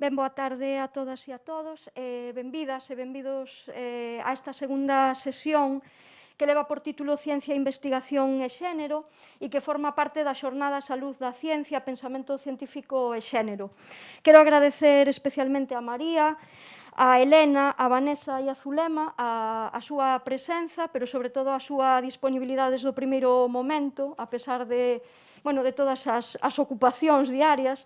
Ben, boa tarde a todas e a todos. Benvidas e benvidos a esta segunda sesión que leva por título Ciencia, Investigación e Xénero e que forma parte da xornada Salud da Ciencia, Pensamento Científico e Xénero. Quero agradecer especialmente a María, a Elena, a Vanessa e a Zulema a súa presenza, pero sobre todo a súa disponibilidade desde o primeiro momento, a pesar de todas as ocupacións diarias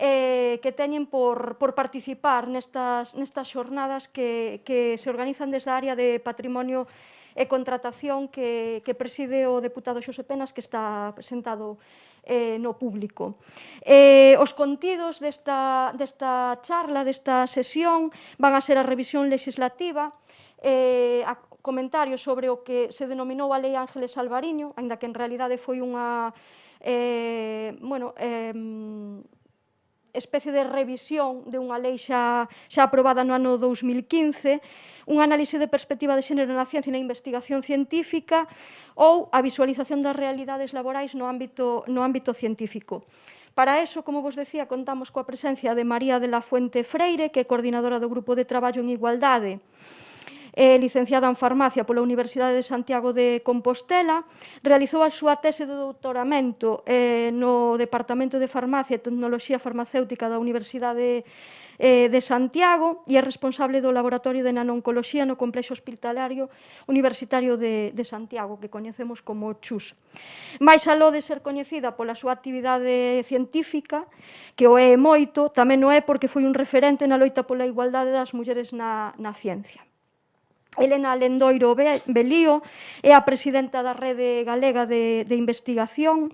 que teñen por participar nestas xornadas que se organizan desde a área de Patrimonio e Contratación que preside o deputado Xosé Penas, que está sentado no público. Os contidos desta charla, desta sesión, van a ser a revisión legislativa, comentarios sobre o que se denominou a Lei Ángeles Alvariño, aínda que en realidade foi unha especie de revisión de unha lei xa aprobada no ano 2015, un análise de perspectiva de xénero na ciencia e na investigación científica ou a visualización das realidades laborais no ámbito científico. Para eso, como vos decía, contamos coa presencia de María de la Fuente Freire, que é coordinadora do Grupo de Traballo en Igualdade, licenciada en Farmacia pola Universidade de Santiago de Compostela, realizou a súa tese de doutoramento no Departamento de Farmacia e Tecnoloxía Farmacéutica da Universidade de Santiago e é responsable do Laboratorio de Nanoncoloxía no Complexo Hospitalario Universitario de Santiago, que coñecemos como CHUS. Mais aló de ser coñecida pola súa actividade científica, que o é moito, tamén o é porque foi un referente na loita pola igualdade das mulleres na ciencia. Elena Lendoiro Belío é a presidenta da Rede Galega de Investigación,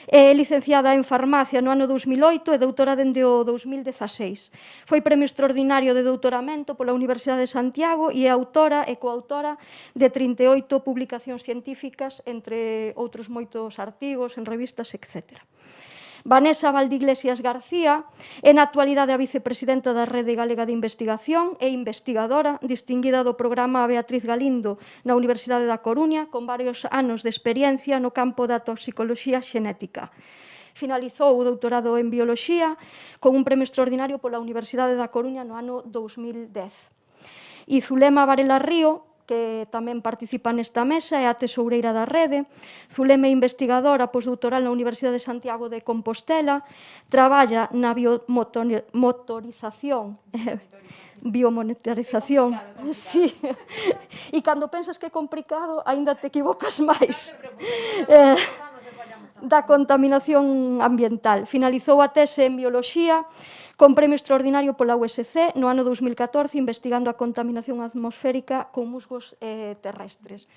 é licenciada en Farmacia no ano 2008 e doutora dende o 2016. Foi premio extraordinario de doutoramento pola Universidade de Santiago e é autora e coautora de 38 publicacións científicas, entre outros moitos artigos en revistas, etc. Vanessa Valdeiglesias García é na actualidade a vicepresidenta da Rede Galega de Investigación e investigadora distinguida do programa Beatriz Galindo na Universidade da Coruña, con varios anos de experiencia no campo da toxicoloxía xenética. Finalizou o doutorado en Bioloxía con un premio extraordinario pola Universidade da Coruña no ano 2010. E Zulema Varela Río, que tamén participa nesta mesa, é a tesoureira da Rede. Zulema é investigadora postdoutoral na Universidade de Santiago de Compostela, traballa na biomotorización, sí, e cando pensas que é complicado, aínda te equivocas máis, da contaminación ambiental. Finalizou a tese en Bioloxía, con premio extraordinario pola USC no ano 2014, investigando a contaminación atmosférica con musgos terrestres.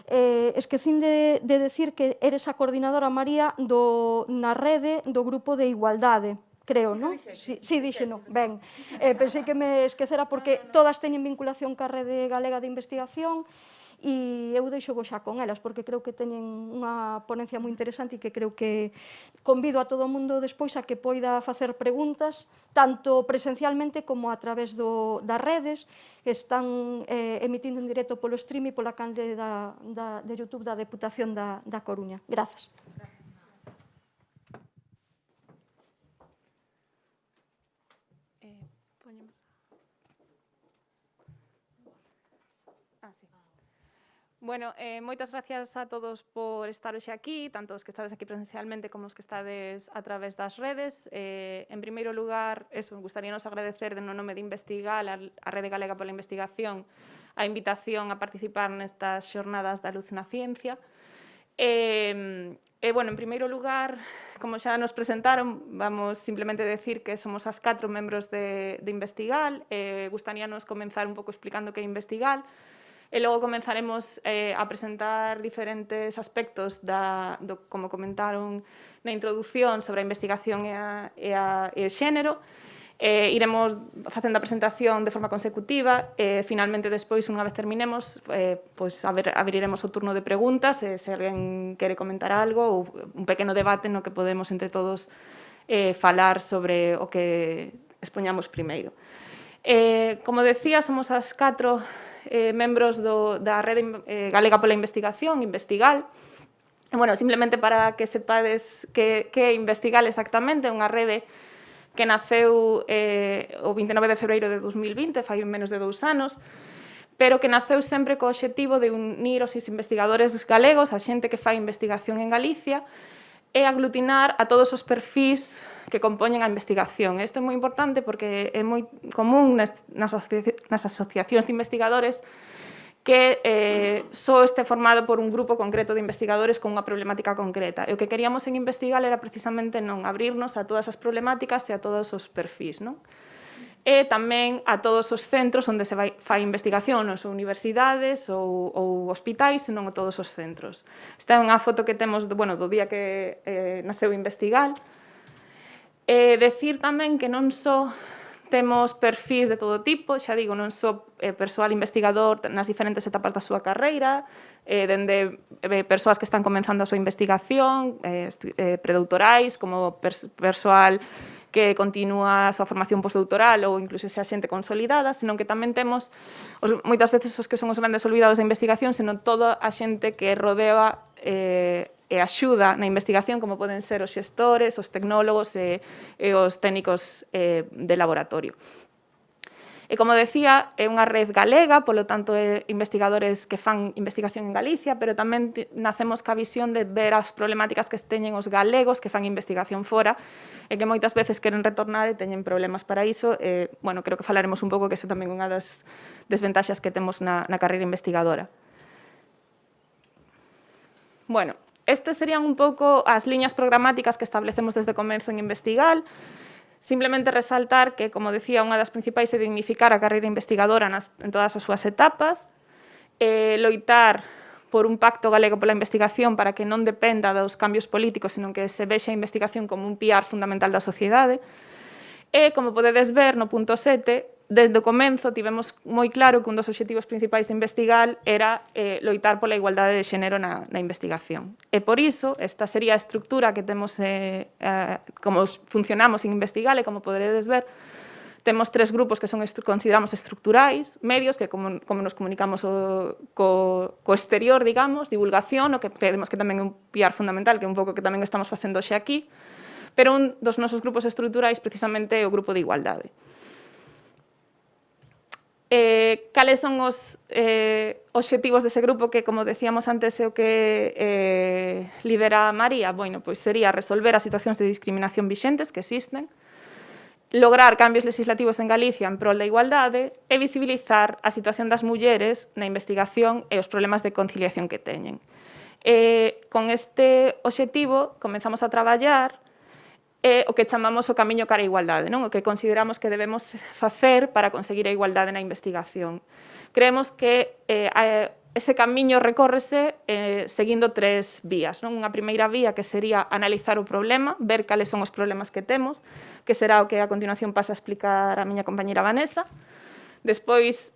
Esquecín de decir que eres a coordinadora, María, na rede do Grupo de Igualdade, creo, non? Si, díxeno, ben. Pensei que me esquecera porque todas teñen vinculación ca Rede Galega de Investigación e eu deixo vos xa con elas, porque creo que teñen unha ponencia moi interesante e que creo que convido a todo o mundo despois a que poida facer preguntas, tanto presencialmente como a través das redes que están emitindo en directo polo stream e pola canle de YouTube da Deputación da Coruña. Grazas. Bueno, moitas gracias a todos por estar hoxe aquí, tanto os que estades aquí presencialmente como os que estades a través das redes. En primeiro lugar, gustaríanos agradecer no nome de Investigal, a Rede Galega pola Investigación, a invitación a participar nestas xornadas da luz na ciencia. En primeiro lugar, como xa nos presentaron, vamos simplemente decir que somos as 4 membros de Investigal. Gustaríanos comenzar un pouco explicando que é Investigal, e logo comenzaremos a presentar diferentes aspectos como comentaron na introducción, sobre a investigación e o xénero. Iremos facendo a presentación de forma consecutiva e finalmente despois, unha vez terminemos, abriremos o turno de preguntas se alguén quere comentar algo ou un pequeno debate no que podemos entre todos falar sobre o que expoñamos primeiro. Como decía, somos as 4 membros da Rede Galega pola Investigación, Investigal. Bueno, simplemente para que sepades que é Investigal exactamente, é unha rede que naceu o 29 de febreiro de 2020, fai menos de 2 anos, pero que naceu sempre co obxectivo de unir os investigadores galegos, a xente que fai investigación en Galicia, e aglutinar a todos os perfís que compoñen a investigación. Isto é moi importante porque é moi común nas asociacións de investigadores que só este formado por un grupo concreto de investigadores con unha problemática concreta. E o que queríamos en Investigal era precisamente non abrirnos a todas as problemáticas e a todos os perfís, non? E tamén a todos os centros onde se fai investigación, non son universidades ou hospitais, senón a todos os centros. Esta é unha foto que temos do día que naceu Investigal. Decir tamén que non só temos perfís de todo tipo, xa digo, non só persoal investigador nas diferentes etapas da súa carreira, dende persoas que están comenzando a súa investigación, predoutorais, como persoal que continúa a súa formación postdoutoral ou incluso xa xente consolidada, senón que tamén temos moitas veces os que son os grandes olvidados da investigación, senón toda a xente que rodea e axuda na investigación, como poden ser os xestores, os tecnólogos e os técnicos de laboratorio. E, como decía, é unha red galega, polo tanto, investigadores que fan investigación en Galicia, pero tamén nacemos ca visión de ver as problemáticas que teñen os galegos que fan investigación fora e que moitas veces queren retornar e teñen problemas para iso. Bueno, creo que falaremos un pouco que iso tamén é unha das desventaxas que temos na carreira investigadora. Bueno, estes serían un pouco as liñas programáticas que establecemos desde o comezo en Investigal. Simplemente resaltar que, como decía, unha das principais é dignificar a carreira investigadora en todas as súas etapas, loitar por un pacto galego pola investigación para que non dependa dos cambios políticos, senón que se vexa a investigación como un piar fundamental da sociedade. E, como podedes ver no punto 7, desde o comenzo tivemos moi claro que un dos obxectivos principais de Investigal era loitar pola igualdade de xénero na investigación. E por iso, esta sería a estructura que temos, como funcionamos en Investigal, e como poderedes ver, temos 3 grupos que consideramos estructurais, medios, que como nos comunicamos co exterior, digamos, divulgación, o que creemos que tamén é un piar fundamental, que é un pouco que tamén estamos facendo xe aquí, pero un dos nosos grupos estruturais precisamente é o grupo de igualdade. Cales son os obxectivos dese grupo que, como decíamos antes, é o que lidera María? Bueno, pois sería resolver as situacións de discriminación vixentes que existen, lograr cambios legislativos en Galicia en prol da igualdade e visibilizar a situación das mulleres na investigación e os problemas de conciliación que teñen. Con este obxectivo comenzamos a traballar o que chamamos o camiño cara á igualdade, non? O que consideramos que debemos facer para conseguir a igualdade na investigación. Creemos que ese camiño recórrese seguindo 3 vías, non? Unha primeira vía que sería analizar o problema, ver cales son os problemas que temos, que será o que a continuación pasa a explicar a miña compañera Vanessa. Despois,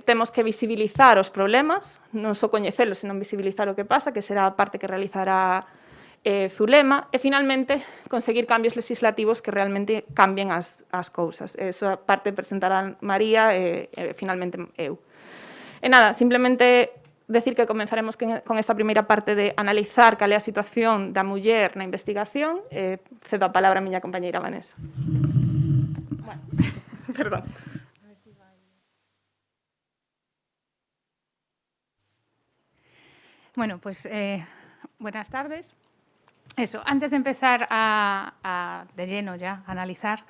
temos que visibilizar os problemas, non só coñecelos, senón visibilizar o que pasa, que será a parte que realizará Zulema, e, finalmente, conseguir cambios legislativos que realmente cambien as cousas. Esa parte presentará María e, finalmente, eu. E nada, simplemente decir que comenzaremos con esta primeira parte de analizar cal é a situación da muller na investigación. Cedo a palabra a miña compañeira Vanessa. Bueno, sí. Perdón. Bueno, pues buenas tardes. Eso, antes de empezar de lleno ya a analizar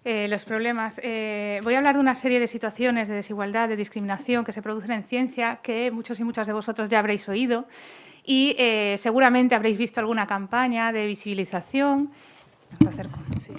los problemas, voy a hablar de una serie de situaciones de desigualdad, de discriminación que se producen en ciencia, que muchos y muchas de vosotros ya habréis oído y seguramente habréis visto alguna campaña de visibilización. Me acerco. Sí.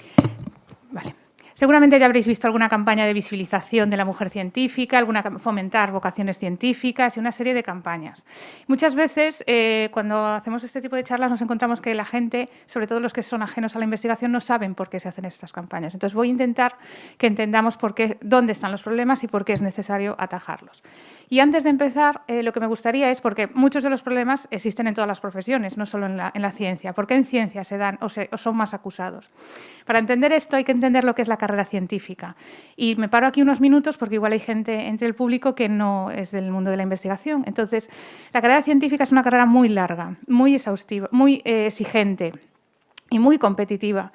Vale. Seguramente ya habréis visto alguna campaña de visibilización de la mujer científica, fomentar vocaciones científicas y una serie de campañas. Muchas veces, cuando hacemos este tipo de charlas, nos encontramos que la gente, sobre todo los que son ajenos a la investigación, no saben por qué se hacen estas campañas. Entonces, voy a intentar que entendamos dónde están los problemas y por qué es necesario atajarlos. Y antes de empezar, lo que me gustaría es, porque muchos de los problemas existen en todas las profesiones, no solo en la ciencia. ¿Por qué en ciencia se dan o son más acusados? Para entender esto hay que entender lo que es la carrera científica. Y me paro aquí unos minutos porque igual hay gente entre el público que no es del mundo de la investigación. Entonces, la carrera científica es una carrera muy larga, muy exhaustiva, muy exigente y muy competitiva.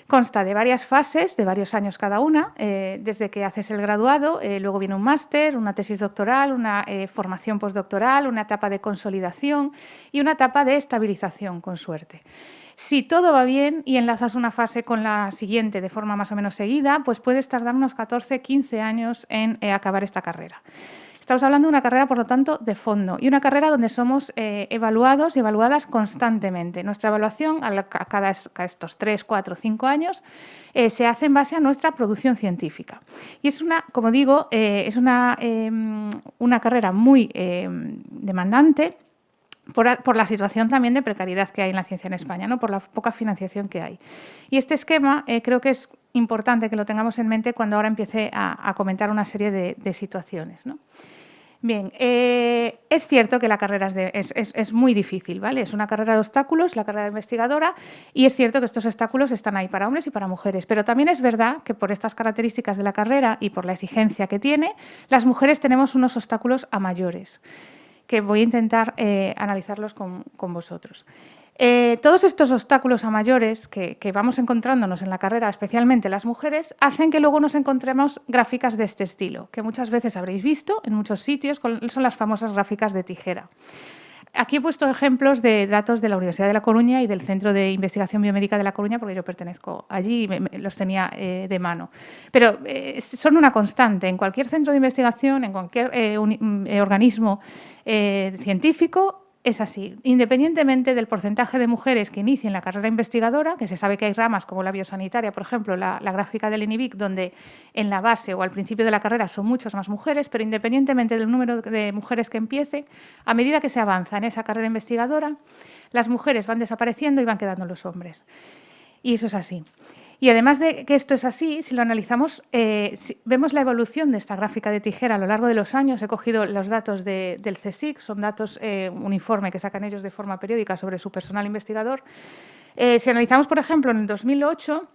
Consta de varias fases, de varios años cada una, desde que haces el graduado, luego viene un máster, una tesis doctoral, una formación postdoctoral, una etapa de consolidación y una etapa de estabilización, con suerte. Si todo va bien y enlazas una fase con la siguiente de forma más o menos seguida, pues puedes tardar unos 14, 15 años en acabar esta carrera. Estamos hablando de una carrera, por lo tanto, de fondo y una carrera donde somos evaluados y evaluadas constantemente. Nuestra evaluación a cada estos 3, 4, 5 años se hace en base a nuestra producción científica. Y es una, como digo, es una carrera muy demandante por la situación también de precariedad que hay en la ciencia en España, ¿no? Por la poca financiación que hay. Y este esquema creo que es importante que lo tengamos en mente cuando ahora empiece a comentar una serie de situaciones, ¿no? Bien, es cierto que la carrera es muy difícil, ¿vale? Es una carrera de obstáculos, la carrera de investigadora, y es cierto que estos obstáculos están ahí para hombres y para mujeres, pero también es verdad que por estas características de la carrera y por la exigencia que tiene, las mujeres tenemos unos obstáculos a mayores, que voy a intentar analizarlos con vosotros. Todos estos obstáculos a mayores que vamos encontrándonos en la carrera, especialmente las mujeres, hacen que luego nos encontremos gráficas de este estilo, que muchas veces habréis visto en muchos sitios, son las famosas gráficas de tijera. Aquí he puesto ejemplos de datos de la Universidad de La Coruña y del Centro de Investigación Biomédica de La Coruña, porque yo pertenezco allí y los tenía de mano. Pero son una constante en cualquier centro de investigación, en cualquier organismo científico. Es así, independientemente del porcentaje de mujeres que inicien la carrera investigadora, que se sabe que hay ramas como la biosanitaria, por ejemplo, la gráfica del INIBIC, donde en la base o al principio de la carrera son muchas más mujeres, pero independientemente del número de mujeres que empiece, a medida que se avanza en esa carrera investigadora, las mujeres van desapareciendo y van quedando los hombres. Y eso es así. Y además de que esto es así, si lo analizamos, vemos la evolución de esta gráfica de tijera a lo largo de los años. He cogido los datos del CSIC, son datos, un informe que sacan ellos de forma periódica sobre su personal investigador. Si analizamos, por ejemplo, en el 2008,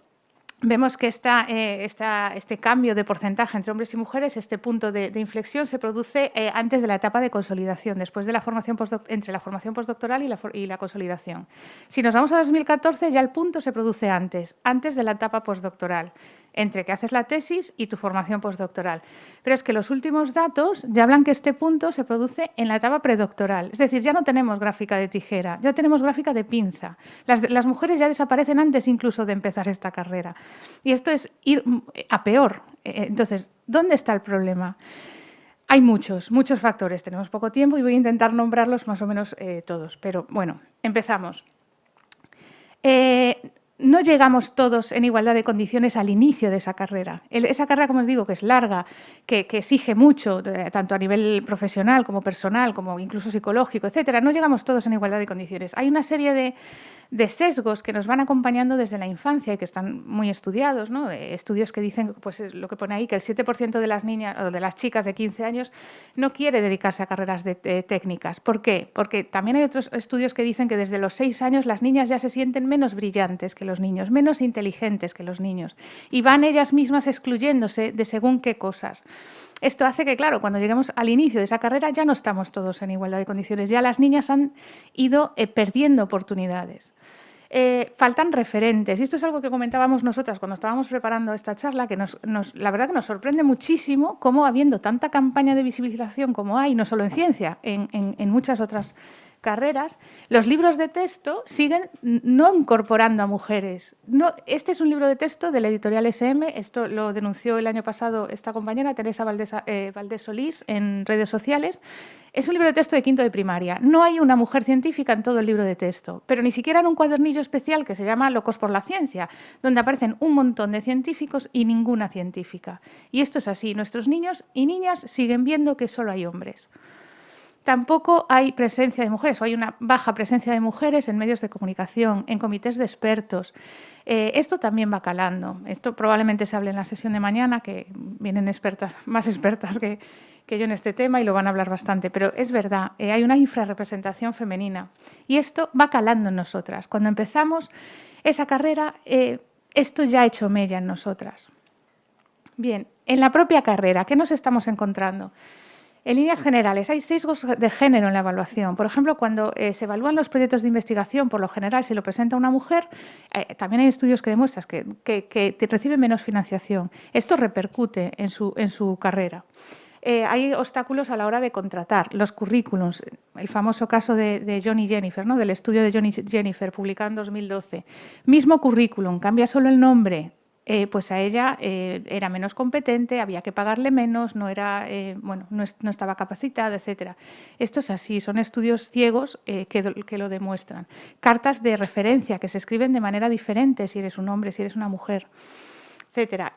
vemos que este cambio de porcentaje entre hombres y mujeres, este punto de inflexión, se produce antes de la etapa de consolidación, después de la formación entre la formación postdoctoral y la consolidación. Si nos vamos a 2014, ya el punto se produce antes de la etapa postdoctoral, entre que haces la tesis y tu formación postdoctoral. Pero es que los últimos datos ya hablan que este punto se produce en la etapa predoctoral. Es decir, ya no tenemos gráfica de tijera, ya tenemos gráfica de pinza. Las mujeres ya desaparecen antes incluso de empezar esta carrera. Y esto es ir a peor. Entonces, ¿dónde está el problema? Hay muchos factores. Tenemos poco tiempo y voy a intentar nombrarlos más o menos todos. Pero bueno, empezamos. No llegamos todos en igualdad de condiciones al inicio de esa carrera. Esa carrera, como os digo, que es larga, que exige mucho, tanto a nivel profesional como personal, como incluso psicológico, etcétera. No llegamos todos en igualdad de condiciones. Hay una serie de sesgos que nos van acompañando desde la infancia y que están muy estudiados, ¿no? Estudios que dicen, pues lo que pone ahí, que el 7% de las niñas o de las chicas de 15 años no quiere dedicarse a carreras técnicas. ¿Por qué? Porque también hay otros estudios que dicen que desde los 6 años las niñas ya se sienten menos brillantes que los niños, menos inteligentes que los niños y van ellas mismas excluyéndose de según qué cosas. Esto hace que, claro, cuando lleguemos al inicio de esa carrera ya no estamos todos en igualdad de condiciones, ya las niñas han ido perdiendo oportunidades. Faltan referentes, y esto es algo que comentábamos nosotras cuando estábamos preparando esta charla, que la verdad que nos sorprende muchísimo cómo, habiendo tanta campaña de visibilización como hay, no solo en ciencia, en muchas otras carreras, los libros de texto siguen no incorporando a mujeres. No, este es un libro de texto de la editorial SM, esto lo denunció el año pasado esta compañera, Teresa Valdés Solís, en redes sociales. Es un libro de texto de quinto de primaria. No hay una mujer científica en todo el libro de texto, pero ni siquiera en un cuadernillo especial que se llama Locos por la Ciencia, donde aparecen un montón de científicos y ninguna científica. Y esto es así. Nuestros niños y niñas siguen viendo que solo hay hombres. Tampoco hay presencia de mujeres, o hay una baja presencia de mujeres en medios de comunicación, en comités de expertos. Esto también va calando. Esto probablemente se hable en la sesión de mañana, que vienen expertas, más expertas que yo en este tema y lo van a hablar bastante. Pero es verdad, hay una infrarrepresentación femenina y esto va calando en nosotras. Cuando empezamos esa carrera, esto ya ha hecho mella en nosotras. Bien, en la propia carrera, ¿qué nos estamos encontrando? En líneas generales, hay sesgos de género en la evaluación. Por ejemplo, cuando se evalúan los proyectos de investigación, por lo general, si lo presenta una mujer, también hay estudios que demuestran que reciben menos financiación. Esto repercute en su carrera. Hay obstáculos a la hora de contratar, los currículums, el famoso caso de John y Jennifer, ¿no? Del estudio de John y Jennifer, publicado en 2012. Mismo currículum, cambia solo el nombre. Pues a ella era menos competente, había que pagarle menos, no estaba capacitada, etc. Esto es así, son estudios ciegos que lo demuestran. Cartas de referencia que se escriben de manera diferente si eres un hombre, si eres una mujer, etcétera.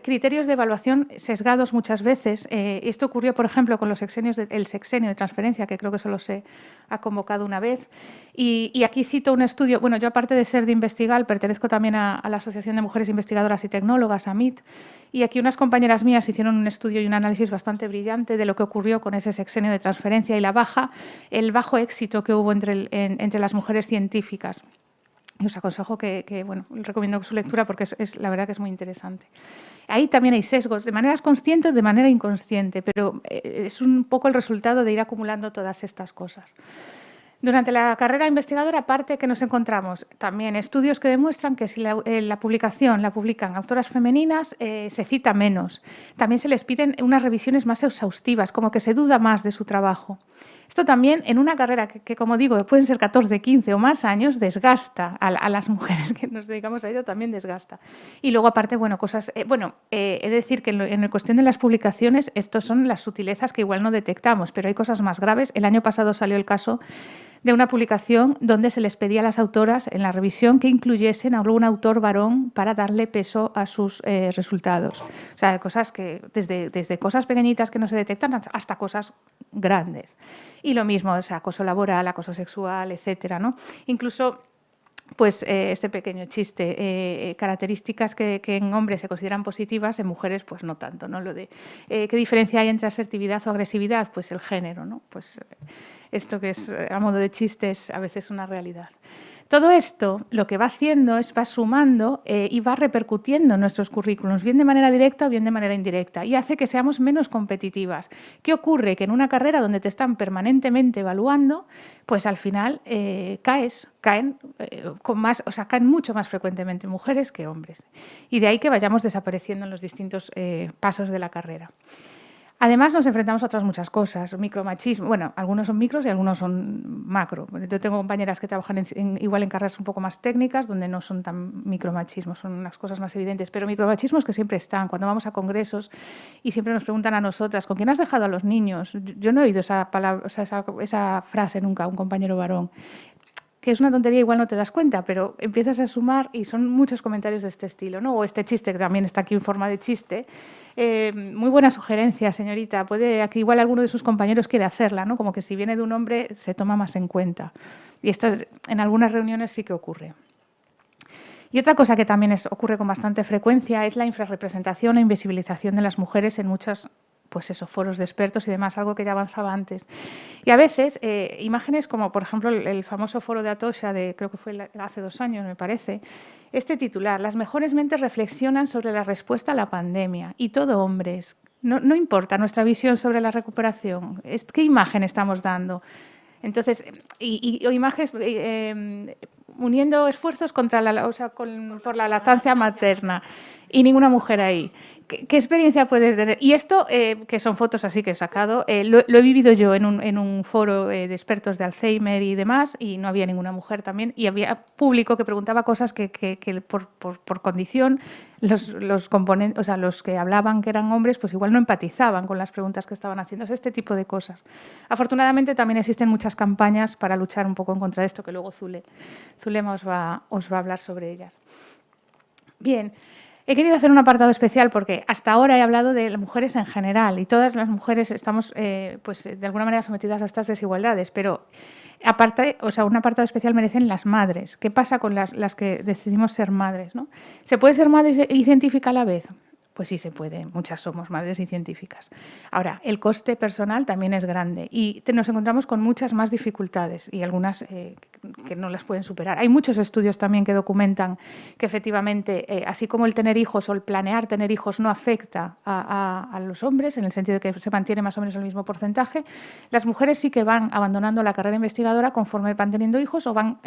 Criterios de evaluación sesgados muchas veces. Esto ocurrió, por ejemplo, con el sexenio de transferencia, que creo que solo se ha convocado una vez. Y aquí cito un estudio. Bueno, yo aparte de ser de Investigal, pertenezco también a la Asociación de Mujeres Investigadoras y Tecnólogas, AMIT, y aquí unas compañeras mías hicieron un estudio y un análisis bastante brillante de lo que ocurrió con ese sexenio de transferencia y el bajo éxito que hubo entre las mujeres científicas. Y os aconsejo bueno, recomiendo su lectura porque la verdad que es muy interesante. Ahí también hay sesgos, de manera consciente o de manera inconsciente, pero es un poco el resultado de ir acumulando todas estas cosas. Durante la carrera investigadora, aparte que nos encontramos también estudios que demuestran que si la publicación la publican autoras femeninas, se cita menos. También se les piden unas revisiones más exhaustivas, como que se duda más de su trabajo. Esto también en una carrera que, como digo, pueden ser 14, 15 o más años, desgasta a las mujeres que nos dedicamos a ello, también desgasta. Y luego, aparte, bueno, he de decir que en la cuestión de las publicaciones, estos son las sutilezas que igual no detectamos, pero hay cosas más graves. El año pasado salió el caso de una publicación donde se les pedía a las autoras en la revisión que incluyesen a algún autor varón para darle peso a sus resultados. O sea, cosas que desde cosas pequeñitas que no se detectan hasta cosas grandes. Y lo mismo, o sea, acoso laboral, acoso sexual, etcétera, ¿no? Incluso pues este pequeño chiste, características que en hombres se consideran positivas, en mujeres pues no tanto, ¿no? Lo de ¿qué diferencia hay entre asertividad o agresividad? Pues el género, ¿no? Pues esto que es a modo de chiste es a veces una realidad. Todo esto lo que va haciendo es va sumando y va repercutiendo en nuestros currículums, bien de manera directa o bien de manera indirecta, y hace que seamos menos competitivas. ¿Qué ocurre? Que en una carrera donde te están permanentemente evaluando, pues al final caen mucho más frecuentemente mujeres que hombres. Y de ahí que vayamos desapareciendo en los distintos pasos de la carrera. Además, nos enfrentamos a otras muchas cosas, micromachismo. Bueno, algunos son micros y algunos son macro. Yo tengo compañeras que trabajan igual en carreras un poco más técnicas, donde no son tan micromachismos, son unas cosas más evidentes. Pero micromachismos que siempre están, cuando vamos a congresos y siempre nos preguntan a nosotras, ¿con quién has dejado a los niños? Yo no he oído esa palabra, o sea, esa frase nunca a un compañero varón. Que es una tontería, igual no te das cuenta, pero empiezas a sumar y son muchos comentarios de este estilo, ¿no? O este chiste, que también está aquí en forma de chiste. Muy buena sugerencia, señorita. Aquí igual alguno de sus compañeros quiere hacerla, ¿no? Como que si viene de un hombre se toma más en cuenta. Y esto en algunas reuniones sí que ocurre. Y otra cosa que también ocurre con bastante frecuencia es la infrarrepresentación e invisibilización de las mujeres en muchas foros de expertos y demás, algo que ya avanzaba antes. Y a veces, imágenes como, por ejemplo, el famoso foro de Atocha, creo que fue hace 2 años, me parece, este titular, las mejores mentes reflexionan sobre la respuesta a la pandemia, y todo hombres. No importa nuestra visión sobre la recuperación, ¿qué imagen estamos dando? Entonces, o imágenes uniendo esfuerzos por la lactancia materna, y ninguna mujer ahí. ¿Qué experiencia puedes tener? Y esto, que son fotos así que he sacado, lo he vivido yo en un foro de expertos de Alzheimer y demás, y no había ninguna mujer también, y había público que preguntaba cosas que por condición los componentes, o sea, los que hablaban que eran hombres, pues igual no empatizaban con las preguntas que estaban haciendo. Este tipo de cosas. Afortunadamente también existen muchas campañas para luchar un poco en contra de esto, que luego Zulema os va a hablar sobre ellas. Bien. He querido hacer un apartado especial porque hasta ahora he hablado de las mujeres en general y todas las mujeres estamos, pues, de alguna manera sometidas a estas desigualdades, pero aparte, o sea, un apartado especial merecen las madres. ¿Qué pasa con las que decidimos ser madres, ¿no? ¿Se puede ser madre y científica a la vez? Pues sí se puede, muchas somos madres y científicas. Ahora, el coste personal también es grande y nos encontramos con muchas más dificultades y algunas que no las pueden superar. Hay muchos estudios también que documentan que efectivamente, así como el tener hijos o el planear tener hijos no afecta a los hombres, en el sentido de que se mantiene más o menos el mismo porcentaje, las mujeres sí que van abandonando la carrera investigadora conforme van teniendo hijos o van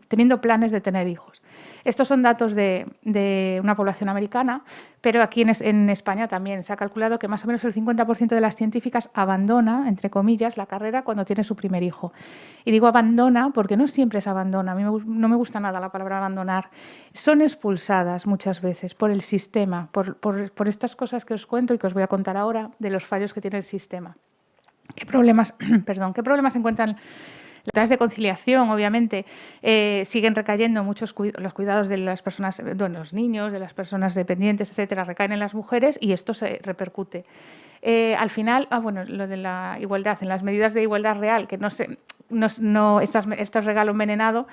teniendo planes de tener hijos. Estos son datos de una población americana, pero aquí en España también se ha calculado que más o menos el 50% de las científicas abandona, entre comillas, la carrera cuando tiene su primer hijo. Y digo abandona porque no siempre se abandona. A mí no me gusta nada la palabra abandonar. Son expulsadas muchas veces por el sistema, por estas cosas que os cuento y que os voy a contar ahora de los fallos que tiene el sistema. ¿Qué problemas, qué problemas encuentran? Las tareas de conciliación, obviamente, siguen recayendo muchos los cuidados de las personas, de los niños, de las personas dependientes, etcétera, recaen en las mujeres y esto se repercute. Al final, bueno, lo de la igualdad, en las medidas de igualdad real, que estos regalo envenenado,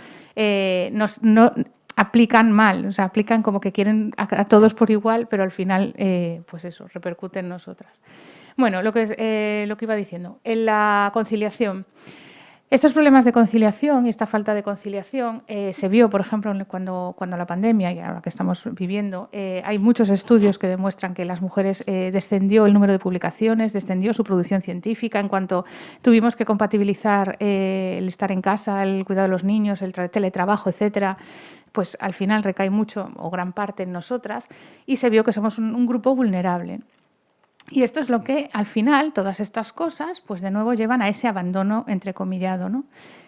no aplican mal, o sea, aplican como que quieren a todos por igual, pero al final, pues eso, repercute en nosotras. Bueno, lo que iba diciendo, en la conciliación. Estos problemas de conciliación y esta falta de conciliación se vio, por ejemplo, cuando la pandemia y ahora que estamos viviendo, hay muchos estudios que demuestran que las mujeres descendió el número de publicaciones, descendió su producción científica en cuanto tuvimos que compatibilizar el estar en casa, el cuidado de los niños, el teletrabajo, etcétera. Pues al final recae mucho o gran parte en nosotras y se vio que somos un grupo vulnerable. Y esto es lo que, al final, todas estas cosas, pues de nuevo llevan a ese abandono entrecomillado, ¿no?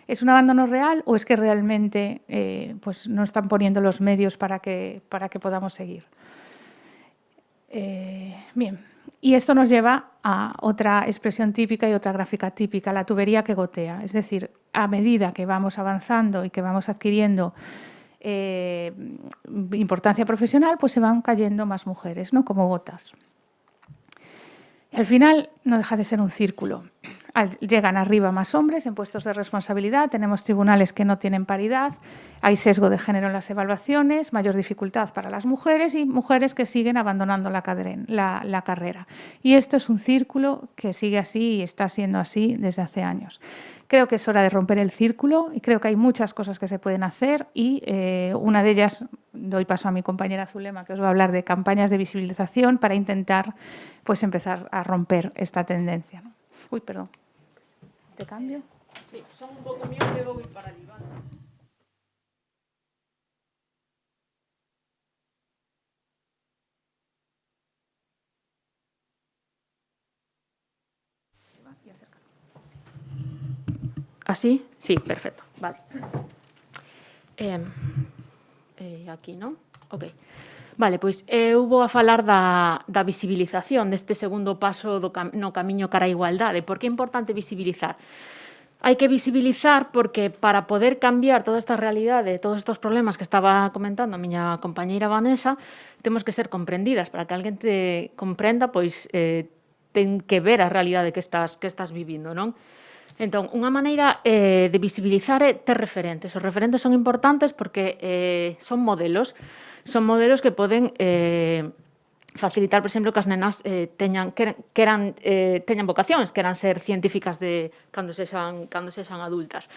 ¿Es un abandono real o es que realmente pues no están poniendo los medios para que podamos seguir? Bien, y esto nos lleva a otra expresión típica y otra gráfica típica, la tubería que gotea. Es decir, a medida que vamos avanzando y que vamos adquiriendo importancia profesional, pues se van cayendo más mujeres, ¿no? Como gotas. Al final no deja de ser un círculo. Llegan arriba más hombres en puestos de responsabilidad, tenemos tribunales que no tienen paridad, hay sesgo de género en las evaluaciones, mayor dificultad para las mujeres y mujeres que siguen abandonando la carrera. Y esto es un círculo que sigue así y está siendo así desde hace años. Creo que es hora de romper el círculo y creo que hay muchas cosas que se pueden hacer y una de ellas, doy paso a mi compañera Zulema, que os va a hablar de campañas de visibilización para intentar pues, empezar a romper esta tendencia. Uy, perdón. ¿Te cambio? Sí, son un pouco mío que vou ir para ali, vale? ¿Así? Sí, perfecto, vale. Aquí, non? Ok. Vale, pois eu vou a falar da visibilización deste segundo paso no camiño cara á igualdade. Por que é importante visibilizar? Hai que visibilizar porque para poder cambiar toda esta realidade, todos estes problemas que estaba comentando a miña compañeira Vanessa, temos que ser comprendidas. Para que alguén te comprenda, pois ten que ver a realidade que estás vivindo, non? Entón, unha maneira de visibilizar é ter referentes. Os referentes son importantes porque son modelos que poden facilitar, por exemplo, que as nenas teñan vocacións, queran ser científicas cando sexan adultas.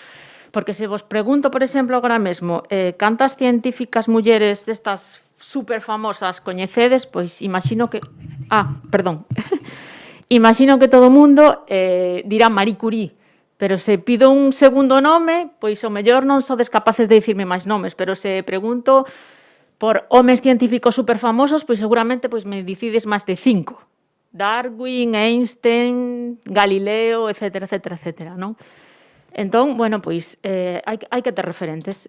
Porque se vos pregunto, por exemplo, agora mesmo, cantas científicas mulleres destas superfamosas coñecedes, pois imagino que... Imagino que todo o mundo dirá Marie Curie, pero se pido un segundo nome, pois o mellor non sodes capaces de dicirme máis nomes, pero se pregunto por homes científicos superfamosos, pois seguramente pois me dicides máis de 5. Darwin, Einstein, Galileo, etcétera, etcétera, etcétera, non? Entón, bueno, pois hai que ter referentes.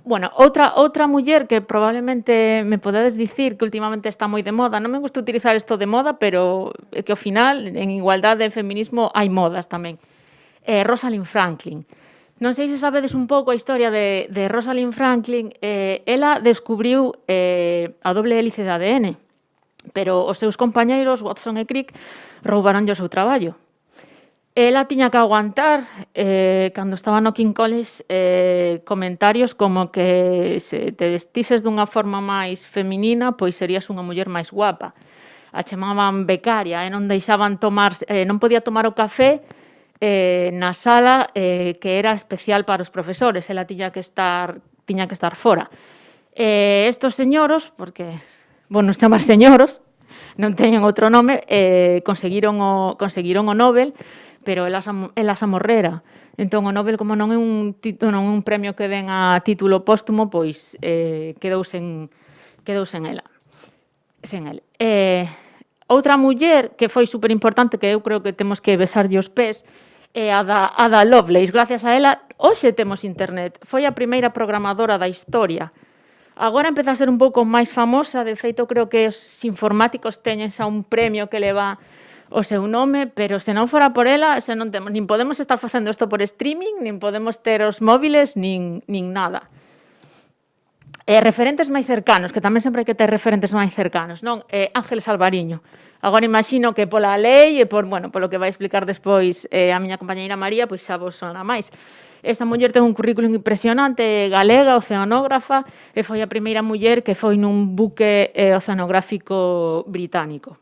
Bueno, outra muller que probablemente me podedes dicir que últimamente está moi de moda, non me gusta utilizar isto de moda, pero que ao final en igualdade e feminismo hai modas tamén. Rosalind Franklin. Non sei se sabedes un pouco a historia de Rosalind Franklin. Ela descubriu a doble hélice de ADN, pero os seus compañeiros, Watson e Crick, roubaronlle o seu traballo. Ela tiña que aguantar, cando estaba no King College, comentarios como que se te vestises dunha forma máis feminina, pois serías unha muller máis guapa. A chamaban becaria e non deixaban tomar, non podía tomar o café na sala que era especial para os profesores. Ela tiña que estar fora. Estos señoros, porque, bueno, os chamar señoros, non teñen outro nome, conseguiron o Nobel, pero elas a morrera. Entón, o Nobel, como non é un premio que den a título póstumo, pois quedou sen ela. Sen el. Outra muller que foi superimportante, que eu creo que temos que besarlle os pés, é a da Lovelace. Gracias a ela, hoxe temos internet. Foi a primeira programadora da historia. Agora empeza a ser un pouco máis famosa. De feito, creo que os informáticos teñen xa un premio que leva o seu nome, pero se non fora por ela, xa non temos, nin podemos estar facendo isto por streaming, nin podemos ter os móviles, nin nada. Referentes máis cercanos, que tamén sempre hai que ter referentes máis cercanos, non? Ángeles Alvariño. Agora imagino que pola lei e polo que vai explicar despois a miña compañeira María, pois xa vos sona máis. Esta muller ten un currículum impresionante, galega, oceanógrafa, e foi a primeira muller que foi nun buque oceanográfico británico.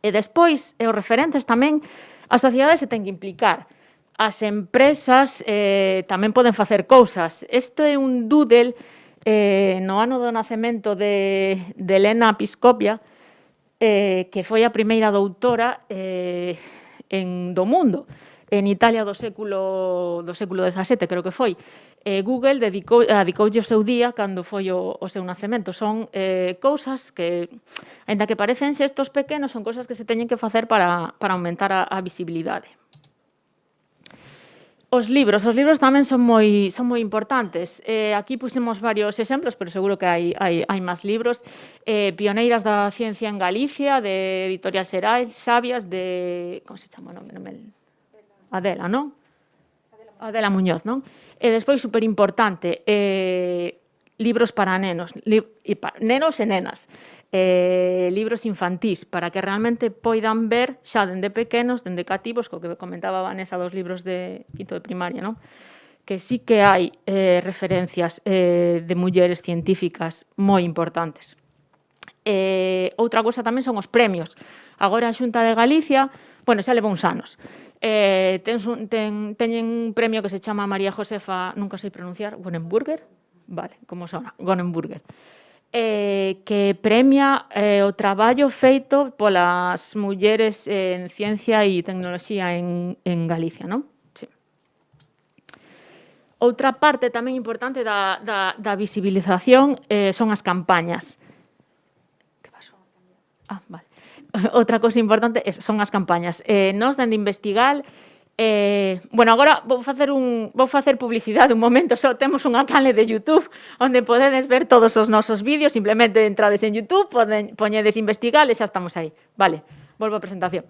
E despois, os referentes tamén, a sociedade se ten que implicar. As empresas tamén poden facer cousas. Isto é un doodle no ano do nacemento de Helena Piscopia, que foi a primeira doutora do mundo, en Italia do século XVII, creo que foi. Google dedicoulle o seu día cando foi o seu nacemento. Son cousas que, ainda que parecen xestos pequenos, son cousas que se teñen que facer para aumentar a visibilidade. Os libros tamén son moi importantes. Aquí puxemos varios exemplos, pero seguro que hai máis libros. Pioneiras da ciencia en Galicia, de Editorial Xerais, Sabias, de... Como se chama o nome? Adela, non? Adela Muñoz, non? E despois, superimportante, libros para nenos e nenas. Libros infantís, para que realmente poidan ver xa dende pequenos, dende cativos, co que comentaba Vanessa dos libros de quinto de primaria, non? Que sí que hai referencias de mulleres científicas moi importantes. Outra cousa tamén son os premios. Agora a Xunta de Galicia, xa leva uns anos, teñen un premio que se chama María Josefa, nunca sei pronunciar, Gonenburger, vale, como sona, Gonenburger, que premia o traballo feito polas mulleres en ciencia e tecnoloxía en Galicia, non? Sí. Outra parte tamén importante da visibilización son as campañas. Que pasou? Vale. Outra cousa importante son as campañas. Nós, dende Investigal, agora vou facer publicidade un momento. Só temos unha canle de YouTube onde podedes ver todos os nosos vídeos. Simplemente entrades en YouTube, poñedes Investigal e xa estamos aí. Vale, volvo á presentación.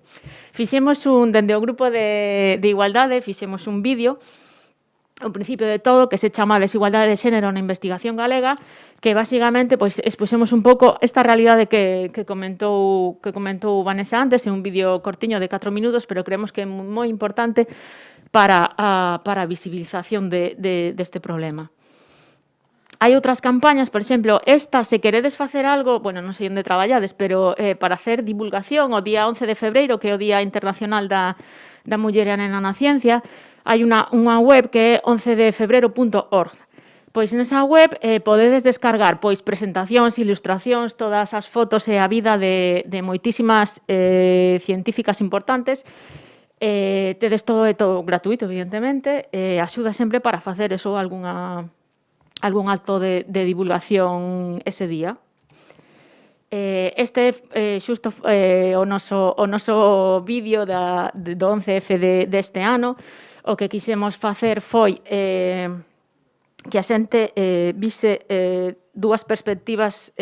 Dende o grupo de Igualdade, fixemos un vídeo, o principio de todo, que se chama Desigualdade de Xénero na Investigación Galega, que basicamente expuxemos un pouco esta realidade que comentou Vanessa antes, é un vídeo cortiño de 4 minutos, pero creemos que é moi importante para a visibilización deste problema. Hai outras campañas, por exemplo, se queredes facer algo, non sei onde traballades, pero para hacer divulgación, o día 11 de febreiro, que é o Día Internacional da Muller e a Nena na Ciencia, hai unha web que é 11defebrero.org. Pois nesa web podedes descargar presentacións, ilustracións, todas as fotos e a vida de moitísimas científicas importantes. Tedes todo gratuito, evidentemente. Axuda sempre para facer algún acto de divulgación ese día. Este é xusto o noso vídeo do 11F deste ano. O que quixemos facer foi que a xente vise dúas perspectivas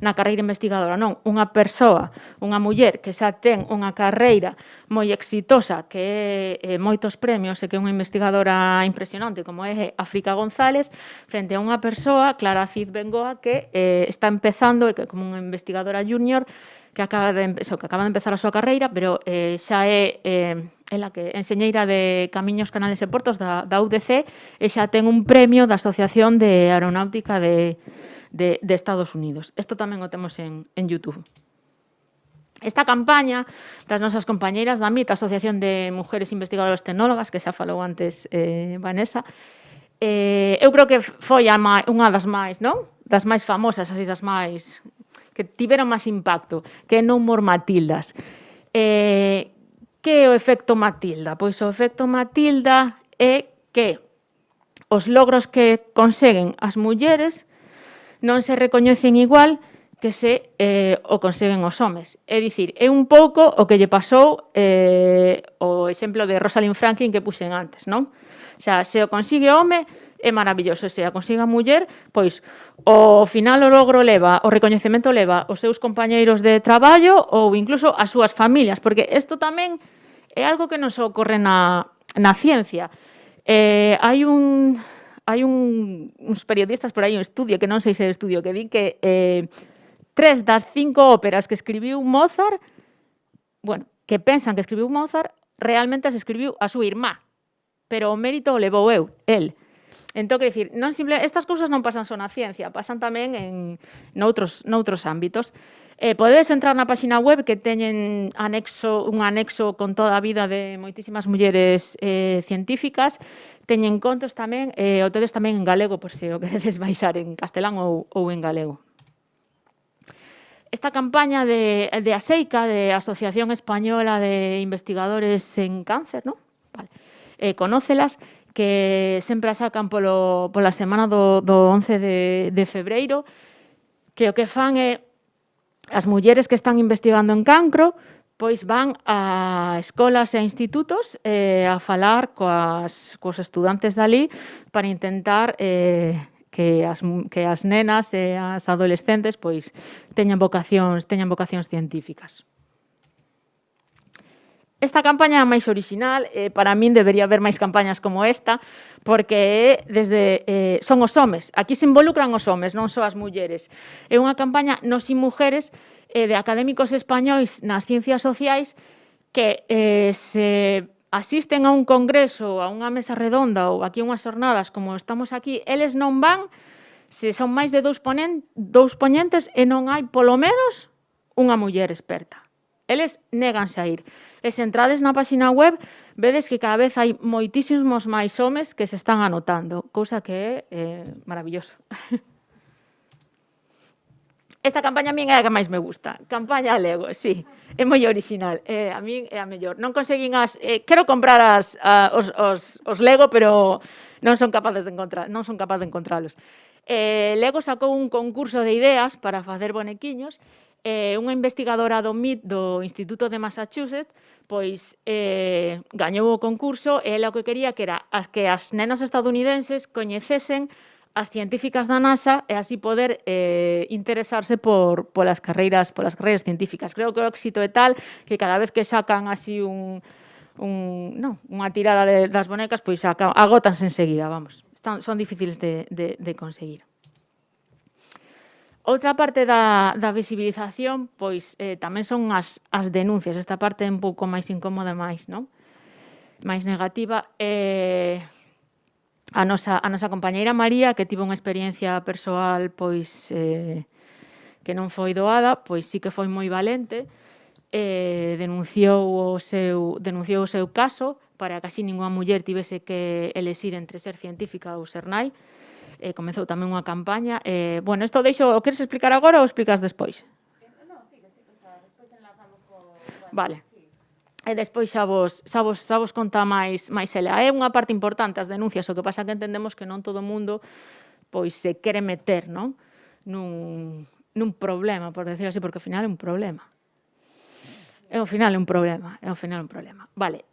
na carreira investigadora, non. Unha persoa, unha muller que xa ten unha carreira moi exitosa, que é moitos premios e que é unha investigadora impresionante, como é África González, frente a unha persoa, Clara Cid Bengoa, que está empezando, que como unha investigadora junior, que acaba de empezar a súa carreira, pero xa é ela que enseñeira de Camiños, Canales e Portos da UDC e xa ten un premio da Asociación de Aeronáutica de Estados Unidos. Isto tamén o temos en YouTube. Esta campaña das nosas compañeiras da MIT, Asociación de Mujeres Investigadoras Tecnólogas, que xa falou antes Vanessa, eu creo que foi unha das máis, non? Das máis famosas, así das máis que tiveron máis impacto, que é No More Matildas. Que é o efecto Matilda? Pois o efecto Matilda é que os logros que conseguen as mulleres non se recoñecen igual que se o conseguen os homes. É dicir, é un pouco o que lle pasou o exemplo de Rosalind Franklin que puxen antes, non? O sea, se o consigue o home, é maravilloso. Se a consiga a muller, pois, ao final o logro leva, o recoñecemento leva os seus compañeiros de traballo ou incluso as súas familias, porque isto tamén é algo que nos ocorre na ciencia. Hai uns periodistas por aí, un estudio, que non sei se é estudio, que di que 3 das 5 óperas que escribiu Mozart, bueno, que pensan que escribiu Mozart, realmente as escribiu a súa irmá, pero o mérito o levou el. Entón, quero dicir, estas cousas non pasan só na ciencia, pasan tamén noutros ámbitos. Podedes entrar na página web que teñen un anexo con toda a vida de moitísimas mulleres científicas. Teñen contos tamén, o tedes tamén en galego, por se o queredes baixar en castelán ou en galego. Esta campaña de ASEICA, de Asociación Española de Investigadores en Cáncer, non? Vale. Conócelas, que sempre a sacan pola semana do 11 de febreiro, que o que fan é as mulleres que están investigando en cancro, pois van a escolas e a institutos a falar cos estudantes dali para intentar que as nenas e as adolescentes pois teñan vocacións científicas. Esta campaña é máis original, para min debería haber máis campañas como esta, porque son os homes, aquí se involucran os homes, non só as mulleres. É unha campaña Nós e Mujeres de académicos españois nas ciencias sociais que se asisten a un congreso, a unha mesa redonda ou aquí unhas xornadas como estamos aquí, eles non van se son máis de 2 poñentes e non hai polo menos unha muller experta. Eles néganse a ir. E se entrades na página web, vedes que cada vez hai moitísimos máis homes que se están anotando, cousa que é maravilloso. Esta campaña a min é a que máis me gusta. Campaña Lego, sí. É moi original. A min é a mellor. Non conseguín quero comprar os Lego, pero non son capaz de encontralos. Lego sacou un concurso de ideas para facer bonequiños. Unha investigadora do MIT, do Instituto de Massachusetts, pois gañou o concurso e ela o que quería que era que as nenas estadounidenses coñecesen as científicas da NASA e así poder interesarse polas carreiras científicas. Creo que o éxito é tal que cada vez que sacan así unha tirada das bonecas, pois agótanse enseguida, vamos. Son difíciles de conseguir. Outra parte da visibilización, pois tamén son as denuncias. Esta parte é un pouco máis incómoda, máis negativa. A nosa compañeira María, que tivo unha experiencia persoal pois que non foi doada, pois sí que foi moi valente, denunciou o seu caso para que así ninguna muller tivese que elexir entre ser científica ou ser nai. Comezou tamén unha campaña. Bueno, isto o queres explicar agora ou explicas despois? Non, sigue, despois enlazamos con... Vale. E despois xa vos conta máis ela. É unha parte importante as denuncias, o que pasa que entendemos que non todo o mundo pois se quere meter, non? Nun problema, por decirlo así, porque ao final é un problema. Ao final é un problema. Vale.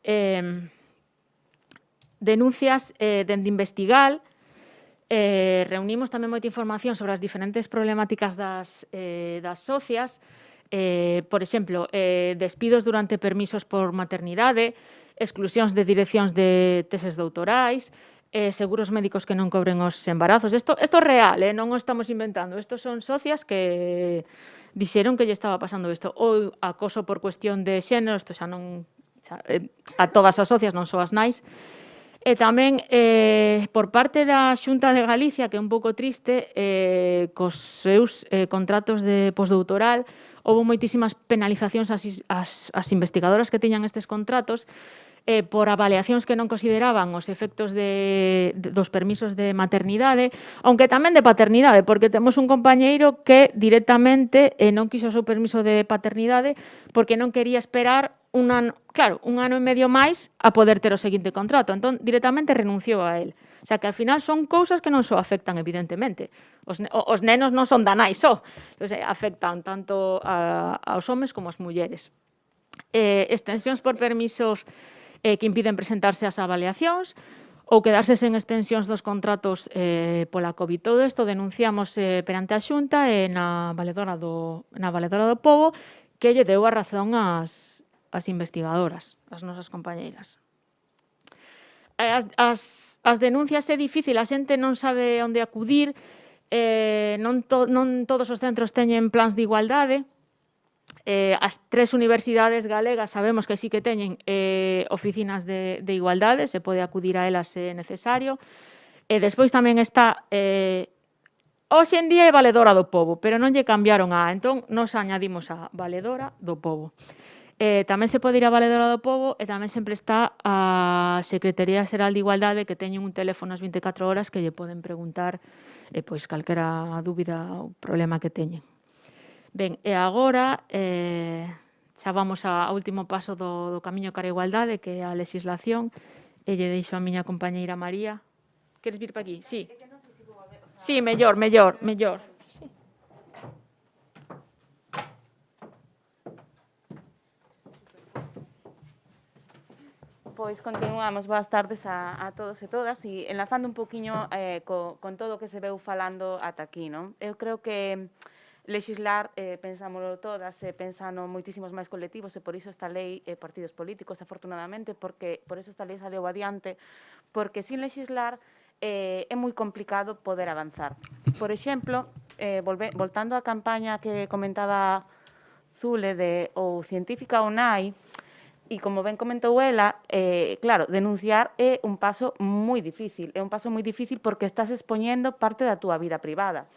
Denuncias dende Investigal, reunimos tamén moita información sobre as diferentes problemáticas das socias, por exemplo, despidos durante permisos por maternidade, exclusións de direccións de teses doutorais, seguros médicos que non cobren os embarazos. Isto é real, non o estamos inventando. Estos son socias que dixeron que lle estaba pasando isto. Ou acoso por cuestión de xénero, isto xa non... a todas as socias, non só as nais. E tamén, por parte da Xunta de Galicia, que é un pouco triste, cos seus contratos de postdoutoral, houve moitísimas penalizacións ás investigadoras que tiñan estes contratos por avaliacións que non consideraban os efectos dos permisos de maternidade, aunque tamén de paternidade, porque temos un compañeiro que directamente non quiso o seu permiso de paternidade porque non quería esperar un ano e medio máis a poder ter o seguinte contrato. Entón, directamente renunciou a él. O sea, que al final son cousas que non só afectan, evidentemente. Os nenos non son da nai só. Entonces, afectan tanto aos homes como ás mulleres. Extensións por permisos que impiden presentarse ás avaliacións ou quedarse sen extensións dos contratos pola COVID. Todo isto denunciamos perante a Xunta e na Valedora do Pobo, que lle deu a razón as investigadoras, as nosas compañeiras. As denuncias é difícil, a xente non sabe onde acudir, non todos os centros teñen plans de igualdade. As 3 universidades galegas sabemos que sí que teñen oficinas de igualdade, se pode acudir a elas se é necesario. E despois tamén está... hoxe en día é Valedora do Pobo, pero non lle cambiaron entón nos añadimos a Valedora do Pobo. Tamén se pode ir a Valedora do Pobo e tamén sempre está a Secretaría Xeral de Igualdade, que teñen un teléfono as 24 horas que lle poden preguntar pois calquera dúbida ou problema que teñen. Ben, e agora xa vamos ao último paso do camiño cara a igualdade, que é a legislación, e lle deixo a miña compañeira María. Queres vir para aquí? Sí. Sí, mellor. Sí. Pois continuamos, boas tardes a todos e todas, e enlazando un poquinho con todo o que se veu falando ata aquí, non? Eu creo que legislar, pensámoslo todas, pensando moitísimos máis colectivos, e por iso esta lei, partidos políticos, afortunadamente, porque por iso esta lei saleu adiante, porque sin legislar é moi complicado poder avanzar. Por exemplo, voltando á campaña que comentaba Zule de ou científica ou nai, e como ben comentou ela, claro, denunciar é un paso moi difícil. É un paso moi difícil porque estás expoñendo parte da túa vida privada.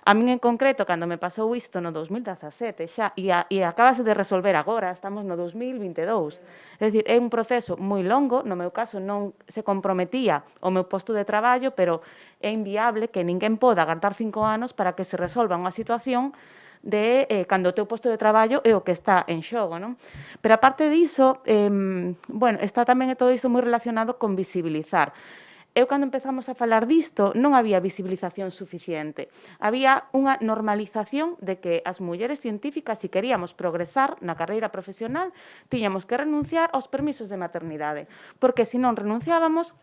A min en concreto, cando me pasou isto no 2017 xa, e acabase de resolver agora, estamos no 2022. É dicir, é un proceso moi longo, no meu caso non se comprometía o meu posto de traballo, pero é inviable que ninguén poda agardar 5 anos para que se resolva unha situación de cando o teu posto de traballo é o que está en xogo, non? Pero aparte diso, está tamén todo iso moi relacionado con visibilizar. Eu, cando empezamos a falar disto, non había visibilización suficiente. Había unha normalización de que as mulleres científicas, se queríamos progresar na carreira profesional, tiñamos que renunciar aos permisos de maternidade, porque se non renunciábamos,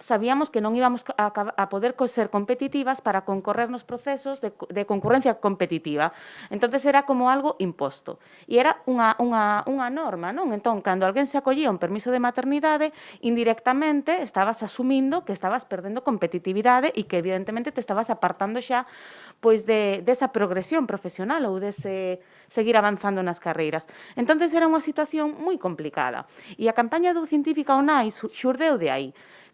sabíamos que non íbamos a poder ser competitivas para concorrer nos procesos de concurrencia competitiva. Entonces era como algo imposto. E era unha norma, non? Entón, cando alguén se acollía un permiso de maternidade, indirectamente estabas asumindo que estabas perdendo competitividade e que evidentemente te estabas apartando xa pois desa progresión profesional ou dese seguir avanzando nas carreiras. Entonces era unha situación moi complicada. E a campaña do Científica ONAI xurdeu de aí.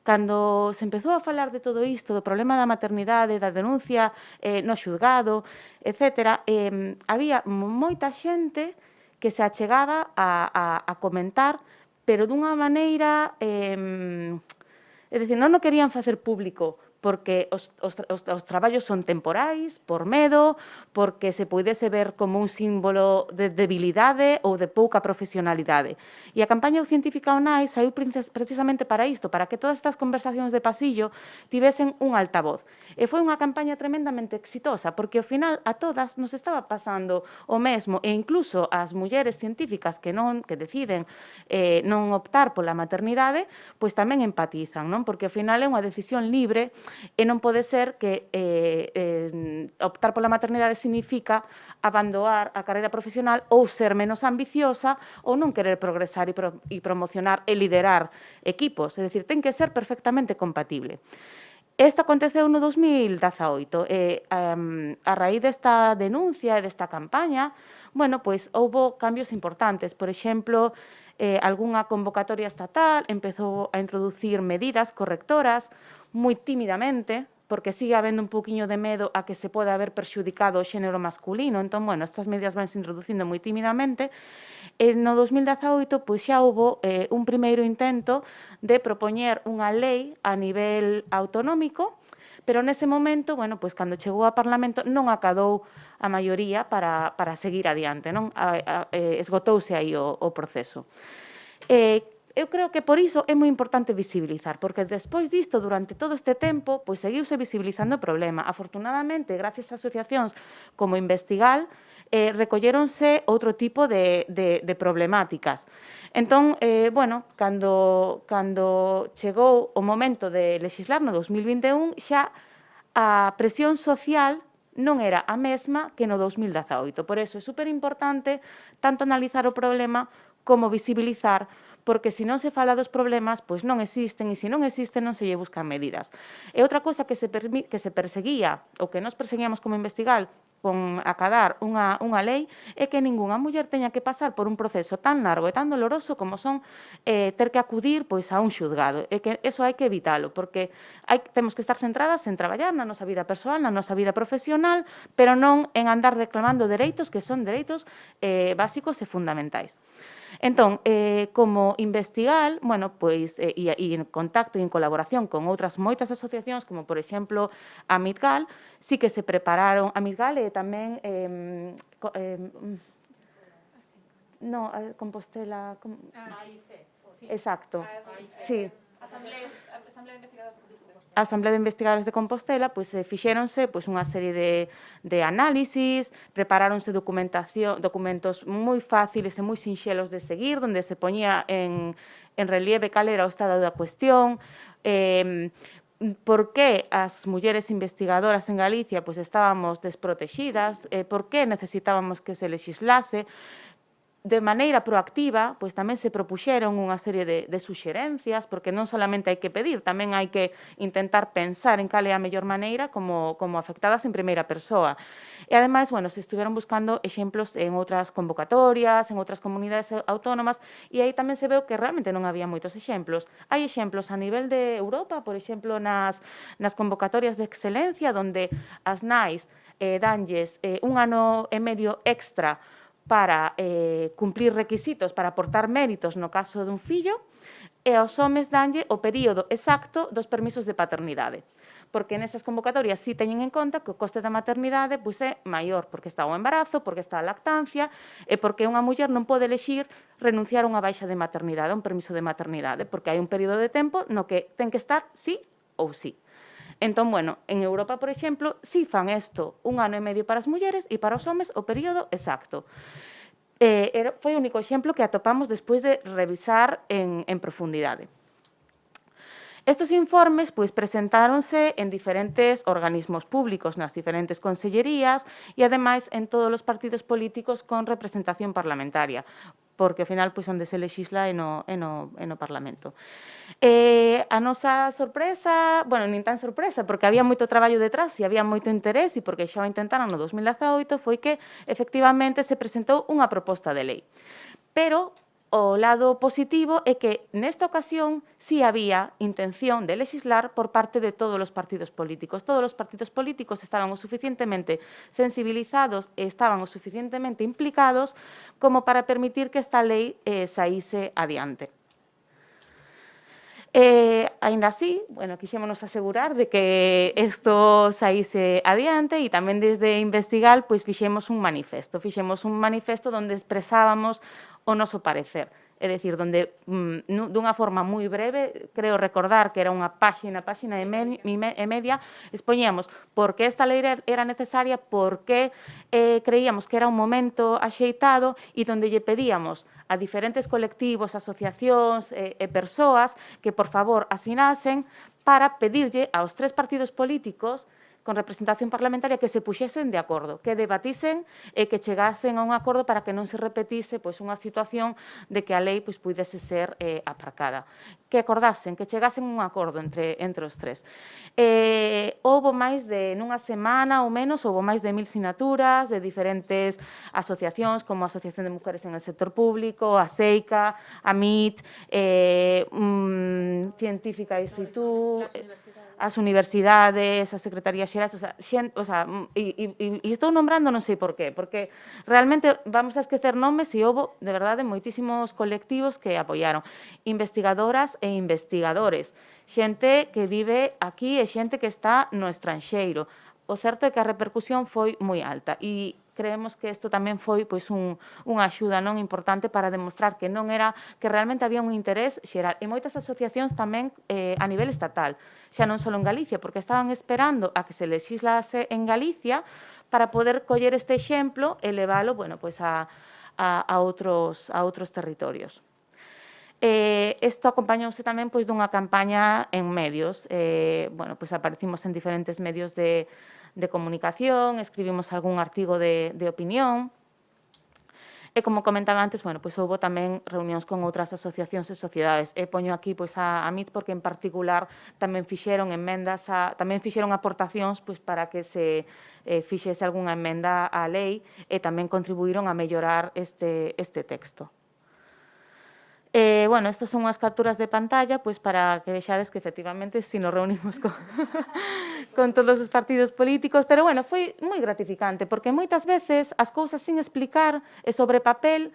Cando se empezou a falar de todo isto, do problema da maternidade, da denuncia no xulgado, etc., había moita xente que se achegaba a comentar, pero dunha maneira... É dicir, non o querían facer público porque os traballos son temporais, por medo, porque se poidese ver como un símbolo de debilidade ou de pouca profesionalidade. E a campaña científica ONAI saiu precisamente para isto, para que todas estas conversacións de pasillo tivesen un altavoz. E foi unha campaña tremendamente exitosa, porque ao final a todas nos estaba pasando o mesmo, e incluso as mulleres científicas que deciden non optar pola maternidade, pois tamén empatizan, non? Porque ao final é unha decisión libre e non pode ser que optar pola maternidade significa abandonar a carreira profesional ou ser menos ambiciosa ou non querer progresar e promocionar e liderar equipos. É dicir, ten que ser perfectamente compatible. Isto aconteceu no 2018 e a raíz desta denuncia e desta campaña, bueno, pois houbo cambios importantes. Por exemplo, algunha convocatoria estatal empezou a introducir medidas correctoras moi tímidamente, porque sigue habendo un poquinho de medo a que se pode haber perxudicado o xénero masculino. Entón, bueno, estas medidas vanse introducindo moi tímidamente. E no 2018, pois xa houbo un primeiro intento de propoñer unha lei a nivel autonómico, pero nese momento, bueno, pois cando chegou ao Parlamento non acadou a maioría para seguir adiante, non? Esgotouse aí o proceso. Eu creo que por iso é moi importante visibilizar, porque despois disto, durante todo este tempo, pois seguiuse visibilizando o problema. Afortunadamente, gracias a asociacións como Investigal, recolléronse outro tipo de problemáticas. Entón, bueno, cando chegou o momento de lexislar no 2021, xa a presión social non era a mesma que no 2018. Por iso é superimportante tanto analizar o problema como visibilizar, porque se non se fala dos problemas, pois non existen, e se non existen non se lle buscan medidas. E outra cosa que se perseguía, ou que nos perseguíamos como Investigal, con acadar unha lei, é que ningunha muller teña que pasar por un proceso tan largo e tan doloroso como son ter que acudir pois a un xuzgado. E que eso hai que evitalo, porque temos que estar centradas en traballar na nosa vida persoal, na nosa vida profesional, pero non en andar reclamando dereitos que son dereitos básicos e fundamentais. Entón, como Investigal, bueno, pois, e en contacto e en colaboración con outras moitas asociacións, como, por exemplo, a Midgal, sí que se prepararon, a Midgal e tamén, Compostela... Exacto, sí. A Asamblea de Investigadores de Compostela, pois, fixéronse pois, unha serie de análisis, preparáronse documentos moi fáciles e moi sinxelos de seguir, onde se poñía en relieve cal era o estado da cuestión, por que as mulleres investigadoras en Galicia pois, estábamos desprotegidas, por que necesitábamos que se lexislase. De maneira proactiva, pois tamén se propuxeron unha serie de suxerencias, porque non solamente hai que pedir, tamén hai que intentar pensar en cal é a mellor maneira como afectadas en primeira persoa. E, ademais, bueno, se estiveron buscando exemplos en outras convocatorias, en outras comunidades autónomas, e aí tamén se veu que realmente non había moitos exemplos. Hai exemplos a nivel de Europa, por exemplo, nas convocatorias de excelencia, onde as nais danlles un ano e medio extra para cumplir requisitos, para aportar méritos no caso dun fillo, e aos homes danlle o período exacto dos permisos de paternidade. Porque nesas convocatorias sí teñen en conta que o coste da maternidade pois, é maior, porque está o embarazo, porque está a lactancia, e porque unha muller non pode elexir renunciar a unha baixa de maternidade, a un permiso de maternidade, porque hai un período de tempo no que ten que estar sí ou sí. Entón, bueno, en Europa, por exemplo, si fan isto un ano e medio para as mulleres e para os homes o período exacto. Foi o único exemplo que atopamos despois de revisar en profundidade. Estes informes pois, presentáronse en diferentes organismos públicos, nas diferentes consellerías e, ademais, en todos os partidos políticos con representación parlamentaria, porque, ao final, pois, onde se lexisla é no Parlamento. A nosa sorpresa, bueno, nin tan sorpresa, porque había moito traballo detrás e había moito interés, e porque xa o intentaron no 2018, foi que, efectivamente, se presentou unha proposta de lei. Pero o lado positivo é que nesta ocasión sí había intención de lexislar por parte de todos os partidos políticos. Todos os partidos políticos estaban o suficientemente sensibilizados e estaban o suficientemente implicados como para permitir que esta lei saíse adiante. Aínda así, bueno, quixémonos asegurar de que isto saíse adiante e tamén desde Investigal pois fixemos un manifesto onde expresábamos o noso parecer. é dicir, donde dunha forma moi breve, creo recordar que era unha páxina e media, expoñíamos por que esta lei era necesaria, por que creíamos que era un momento axeitado e donde lle pedíamos a diferentes colectivos, asociacións e persoas que, por favor, asinasen para pedirlle aos 3 partidos políticos con representación parlamentaria que se puxesen de acordo, que debatisen e que chegasen a un acordo para que non se repetise unha situación de que a lei pudese ser aparcada. Que acordasen, que chegasen a un acordo entre os 3. Houbo máis de, nunha semana ou menos, houbo máis de 1000 sinaturas de diferentes asociacións, como a Asociación de Mujeres en el Sector Público, a SEICA, a MIT, Científica Institut, as universidades, as secretarías xerais, e estou nombrando non sei por qué, porque realmente vamos a esquecer nomes e houve, de verdade, moitísimos colectivos que apoiaron. Investigadoras e investigadores, xente que vive aquí e xente que está no estranxeiro. O certo é que a repercusión foi moi alta e creemos que isto tamén foi unha axuda non importante para demostrar que non era, que realmente había un interés xeral. E moitas asociacións tamén a nivel estatal, xa non só en Galicia, porque estaban esperando a que se legislase en Galicia para poder coller este exemplo e leválo a outros territorios. Isto acompañouse tamén dunha campaña en medios. Aparecimos en diferentes medios de comunicación, escribimos algún artigo de opinión. E, como comentaba antes, houve tamén reunións con outras asociacións e sociedades. E poño aquí a MIT porque, en particular, tamén fixeron emendas, tamén fixeron aportacións para que se fixese algunha emenda á lei e tamén contribuíron a mellorar este texto. Estas son unhas capturas de pantalla para que vexades que, efectivamente, si nos reunimos con todos os partidos políticos, pero, foi moi gratificante, porque moitas veces as cousas sin explicar e sobre papel,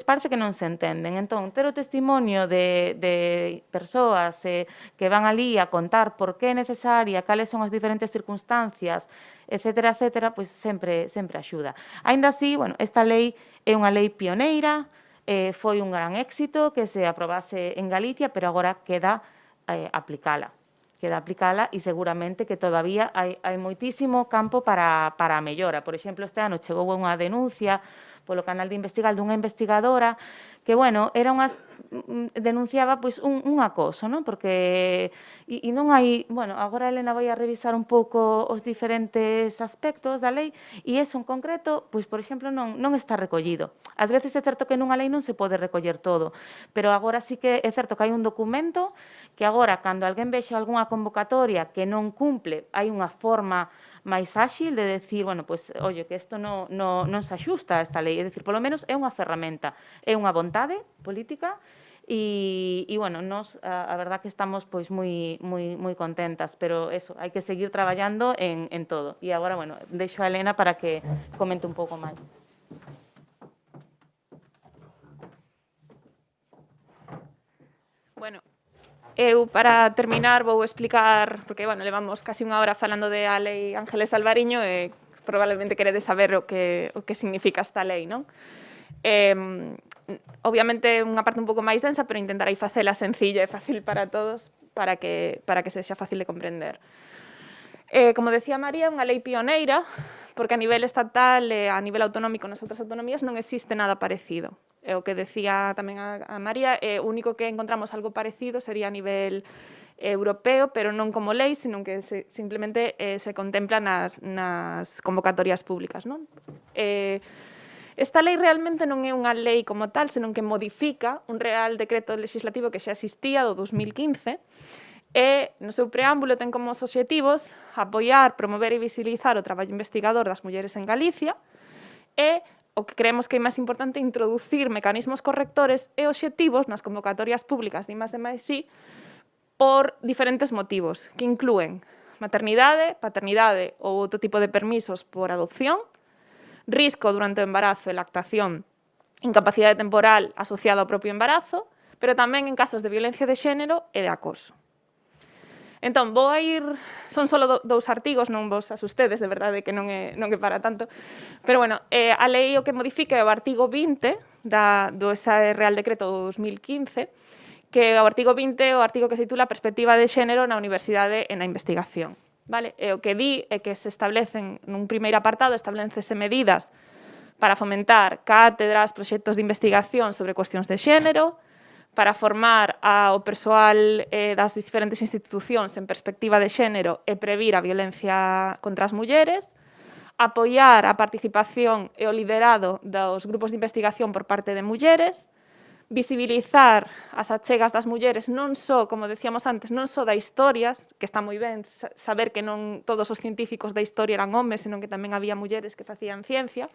parece que non se entenden. Entón, ter o testimonio de persoas que van ali a contar por que é necesaria, cales son as diferentes circunstancias, etcétera, sempre axuda. Aínda así, esta lei é unha lei pioneira, foi un gran éxito que se aprobase en Galicia, pero agora queda aplicala. Queda aplicala e seguramente que todavía hai moitísimo campo para a mellora. Por exemplo, este ano chegou unha denuncia polo canal de Investigal dunha investigadora que, era denunciaba un acoso, non? Porque non hai, agora Elena vai a revisar un pouco os diferentes aspectos da lei e eso en concreto, por exemplo, non está recollido. Ás veces é certo que nunha lei non se pode recoller todo, pero agora sí que é certo que hai un documento que agora, cando alguén vexe algunha convocatoria que non cumple, hai unha forma máis áxil de decir, que isto non se axusta a esta lei. É dicir, polo menos é unha ferramenta, é unha vontade política e nos, a verdad que estamos moi contentas, pero eso, hai que seguir traballando en todo. E agora, deixo a Elena para que comente un pouco máis. Eu, para terminar, vou explicar, porque, levamos casi unha hora falando de a lei Ángeles Alvariño e probablemente queredes saber o que significa esta lei, non? Obviamente, unha parte un pouco máis densa, pero intentarei facela sencilla e fácil para todos para que sexa fácil de comprender. Como decía María, unha lei pioneira, porque a nivel estatal e a nivel autonómico nas outras autonomías non existe nada parecido. É o que decía tamén a María, o único que encontramos algo parecido sería a nivel europeo, pero non como lei, sino que simplemente se contempla nas convocatorias públicas, non? Esta lei realmente non é unha lei como tal, senón que modifica un real decreto legislativo que xa existía do 2015 e no seu preámbulo ten como obxectivos apoiar, promover e visibilizar o traballo investigador das mulleres en Galicia e o que creemos que é máis importante, introducir mecanismos correctores e obxectivos nas convocatorias públicas de I+D+I por diferentes motivos, que inclúen maternidade, paternidade ou outro tipo de permisos por adopción, risco durante o embarazo e lactación, incapacidade temporal asociada ao propio embarazo, pero tamén en casos de violencia de xénero e de acoso. Entón, vou a ir, son só dous artigos, non vos asustedes, de verdade que non é para tanto, pero bueno, a lei o que modifica é o artigo 20 do ese Real Decreto do 2015, que o artigo 20 é o artigo que se titula Perspectiva de Xénero na Universidade e na Investigación. Vale? E o que di é que se establecen, nun primeiro apartado, establecese medidas para fomentar cátedras, proxectos de investigación sobre cuestións de xénero, para formar ao persoal das diferentes institucións en perspectiva de xénero e previr a violencia contra as mulleres, apoiar a participación e o liderado dos grupos de investigación por parte de mulleres, visibilizar as achegas das mulleres non só, como decíamos antes, non só da historias, que está moi ben saber que non todos os científicos da historia eran homes, senón que tamén había mulleres que facían ciencia,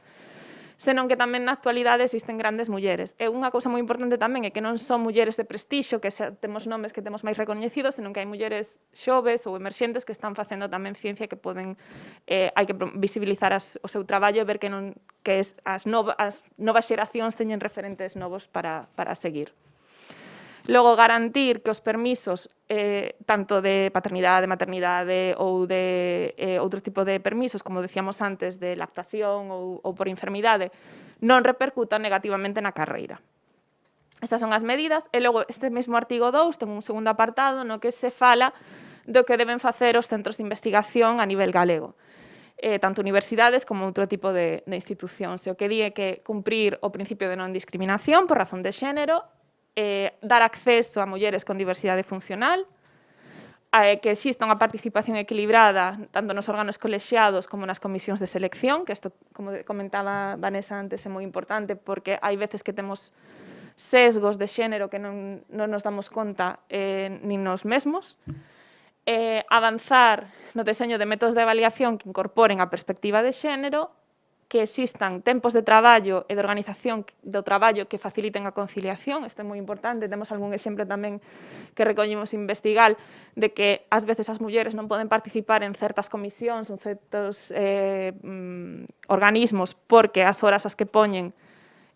senón que tamén na actualidade existen grandes mulleres. E unha cousa moi importante tamén é que non son mulleres de prestixio, que xa temos nomes que temos máis recoñecidos, senón que hai mulleres xoves ou emerxentes que están facendo tamén ciencia que poden, hai que visibilizar o seu traballo e ver que as novas xeracións teñen referentes novos para seguir. Logo, garantir que os permisos, tanto de paternidade, maternidade ou de outro tipo de permisos, como decíamos antes, de lactación ou por enfermidade, non repercutan negativamente na carreira. Estas son as medidas, e logo este mesmo artigo 2 ten un segundo apartado no que se fala do que deben facer os centros de investigación a nivel galego, tanto universidades como outro tipo de institucións. O que di é que cumprir o principio de non discriminación por razón de xénero, dar acceso a mulleres con diversidade funcional, que exista unha participación equilibrada tanto nos órganos colexiados como nas comisións de selección, que isto, como comentaba Vanessa antes, é moi importante porque hai veces que temos sesgos de xénero que non nos damos conta nin nos mesmos. Avanzar no deseño de métodos de avaliación que incorporen a perspectiva de xénero, que existan tempos de traballo e de organización do traballo que faciliten a conciliación. Isto é moi importante. Temos algún exemplo tamén que recoñimos investigar de que ás veces as mulleres non poden participar en certas comisións ou certos organismos porque as horas as que poñen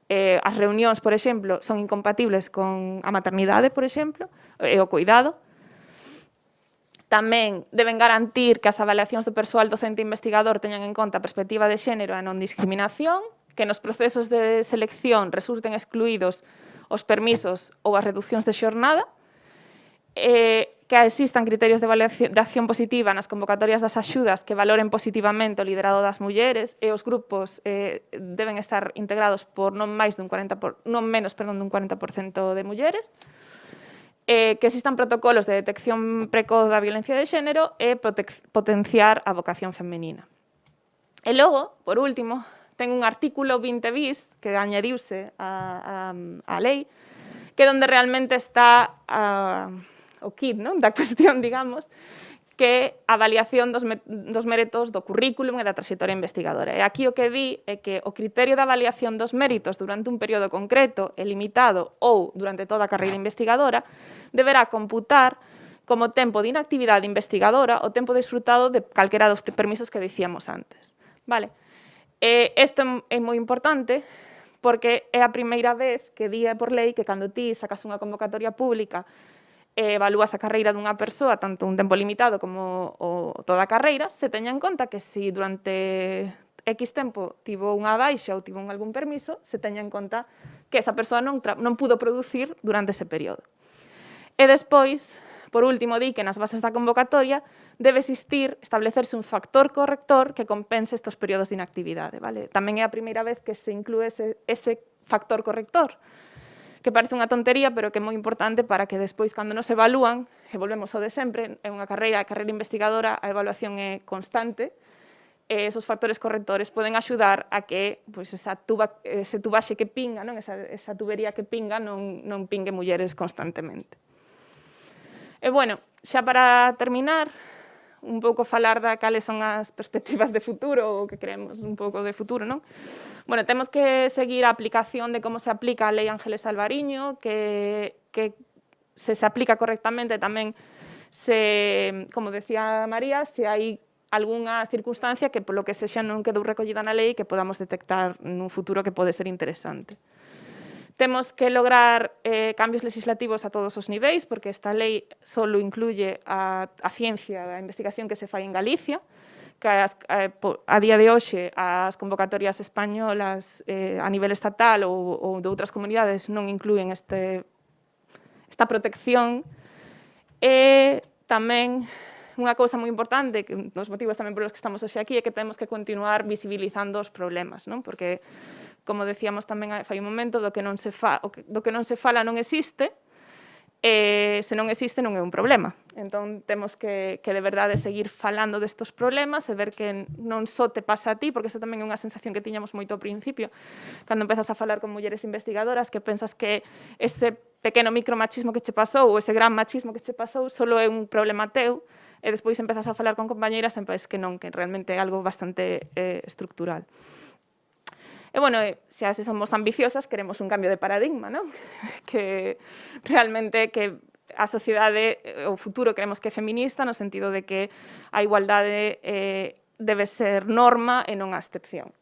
as reunións, por exemplo, son incompatibles con a maternidade, por exemplo, e o cuidado. Tamén deben garantir que as avaliacións do persoal docente e investigador teñan en conta a perspectiva de xénero e a non discriminación, que nos procesos de selección resulten excluídos os permisos ou as reduccións de xornada, que existan criterios de acción positiva nas convocatorias das axudas que valoren positivamente o liderado das mulleres e os grupos deben estar integrados por non menos dun 40% de mulleres, que existan protocolos de detección precoz da violencia de xénero e potenciar a vocación femenina. E logo, por último, ten un artículo 20 bis que añadiuse á lei, que é onde realmente está o kit da cuestión, digamos, que a avaliación dos méritos do currículum e da trayectoria investigadora. E aquí o que di é que o criterio de avaliación dos méritos durante un período concreto e limitado ou durante toda a carreira investigadora deberá computar como tempo de inactividade investigadora o tempo disfrutado de calquera dos permisos que dicíamos antes. Vale? Isto é moi importante porque é a primeira vez que di por lei que cando ti sacas unha convocatoria pública evalúas a carreira dunha persoa, tanto un tempo limitado como toda a carreira, se teña en conta que se durante X tempo tivo unha baixa ou tivo algún permiso, se teña en conta que esa persoa non pudo producir durante ese período. E despois, por último, di que nas bases da convocatoria debe establecerse un factor corrector que compense estes períodos de inactividade. Vale? Tamén é a primeira vez que se inclúe ese factor corrector, que parece unha tontería, pero que é moi importante para que despois, cando nos evalúan, e volvemos ao de sempre, é unha carreira investigadora, a evaluación é constante, e esos factores correctores poden axudar a que ese tubaxe que pinga, esa tubería que pinga, non pingue mulleres constantemente. E, bueno, xa para terminar, un pouco falar de cales son as perspectivas de futuro, ou que creemos un pouco de futuro, non? Bueno, temos que seguir a aplicación de como se aplica a Lei Ángeles Alvariño, que se aplica correctamente tamén, como decía María, se hai algunha circunstancia que polo que sexa non quedou recollida na lei que podamos detectar nun futuro que pode ser interesante. Temos que lograr cambios legislativos a todos os niveis, porque esta lei só incluye a ciencia, a investigación que se fai en Galicia, que a día de hoxe as convocatorias españolas a nivel estatal ou de outras comunidades non inclúen esta protección. E tamén unha cousa moi importante, que un dos motivos tamén polos que estamos hoxe aquí, é que temos que continuar visibilizando os problemas, non? Porque, como decíamos tamén fai un momento, do que non se fala non existe, e se non existe non é un problema. Entón, temos que de verdade seguir falando destos problemas e ver que non só te pasa a ti, porque iso tamén é unha sensación que tiñamos moito ao principio, cando empezas a falar con mulleres investigadoras, que pensas que ese pequeno micromachismo que che pasou ou ese gran machismo que che pasou só é un problema teu, e despois empezas a falar con compañeiras e penpas que non, que realmente é algo bastante estructural. E, bueno, se somos ambiciosas, queremos un cambio de paradigma, non? Que realmente que a sociedade, o futuro, queremos que é feminista, no sentido de que a igualdade debe ser norma e non a excepción.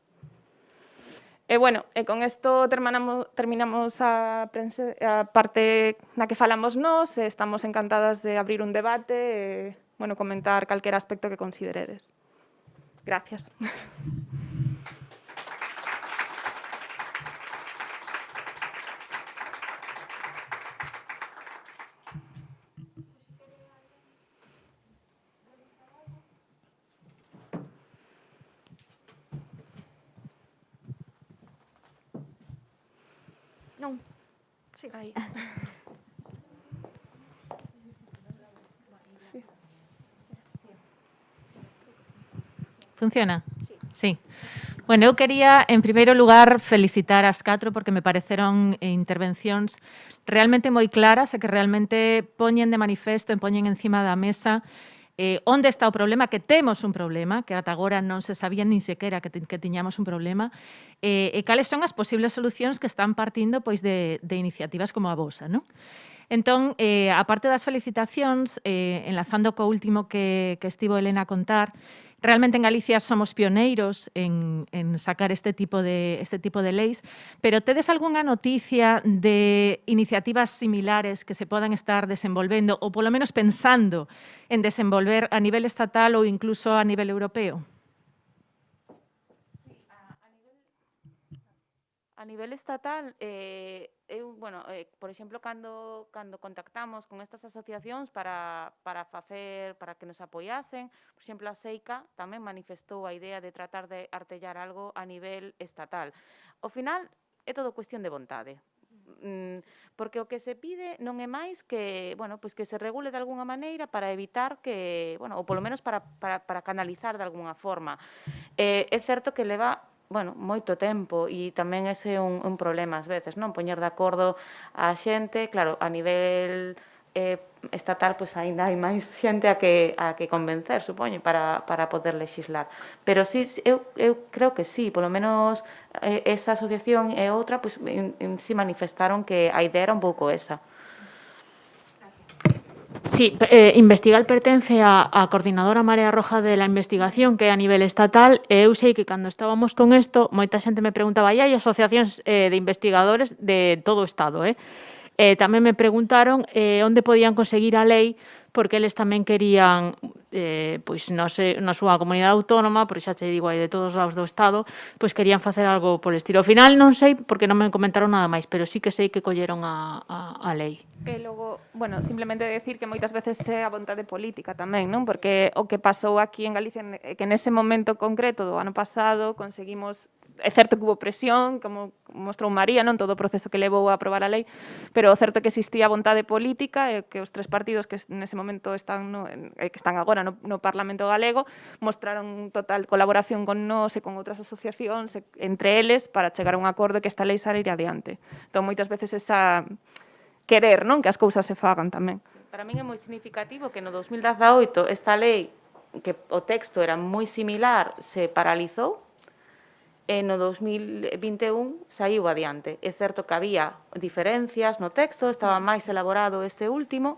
E, bueno, con isto terminamos a parte na que falamos nós, e estamos encantadas de abrir un debate e, bueno, comentar calquera aspecto que consideredes. Gracias. Non. Sí. Aí. Funciona? Sí. Bueno, eu quería, en primeiro lugar, felicitar as 4 porque me pareceron intervencións realmente moi claras e que realmente poñen de manifesto e poñen encima da mesa onde está o problema, que temos un problema, que ata agora non se sabía nin sequera que tiñamos un problema, e cales son as posibles solucións que están partindo pois de iniciativas como a vosa, non? Entón, aparte das felicitacións, enlazando co último que estivo Elena a contar, realmente en Galicia somos pioneiros en sacar este tipo de leis, pero tedes algunha noticia de iniciativas similares que se podan estar desenvolvendo ou polo menos pensando en desenvolver a nivel estatal ou incluso a nivel europeo? A nivel estatal, por exemplo, cando contactamos con estas asociacións para que nos apoiasen, por exemplo, a Seica tamén manifestou a idea de tratar de artellar algo a nivel estatal. Ao final, é todo cuestión de vontade. Porque o que se pide non é máis que, pois que se regule de algunha maneira para evitar que, ou polo menos para canalizar de algunha forma. É certo que leva moito tempo e tamén ese é un problema ás veces, non? Poñer de acordo a xente, claro, a nivel estatal, pois aínda hai máis xente a que convencer, supoño, para poder lexislar. Pero sí, eu creo que sí, polo menos esa asociación e outra, pois sí manifestaron que a idea era un pouco esa. Sí, Investigal pertence á Coordinadora Marea Roja de la Investigación, que é a nivel estatal, e eu sei que cando estábamos con isto, moita xente me preguntaba, e hai asociacións de investigadores de todo o Estado, tamén me preguntaron onde podían conseguir a lei, porque eles tamén querían, pois na súa comunidade autónoma, porque xa te digo, hai de todos os lados do Estado, pois querían facer algo polo estilo. Ao final non sei, porque non me comentaron nada máis, pero sí que sei que colleron a lei. E logo, simplemente decir que moitas veces é a vontade política tamén, non? Porque o que pasou aquí en Galicia é que nese momento concreto do ano pasado conseguimos, é certo que hubo presión, como mostrou María, non? Todo o proceso que levou a aprobar a lei, pero o certo é que existía vontade política e que os 3 partidos que nese momento están agora no Parlamento galego mostraron total colaboración con nós e con outras asociacións, entre eles, para chegar a un acordo que esta lei saíra adiante. Entón, moitas veces esa querer, non? Que as cousas se fagan tamén. Para min é moi significativo que no 2018 esta lei, que o texto era moi similar, se paralizou, e no 2021 saiu adiante. É certo que había diferencias no texto, estaba máis elaborado este último,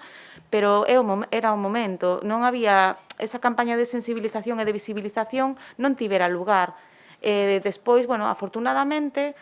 pero era o momento, non había esa campaña de sensibilización e de visibilización, non tivera lugar. Despois, afortunadamente,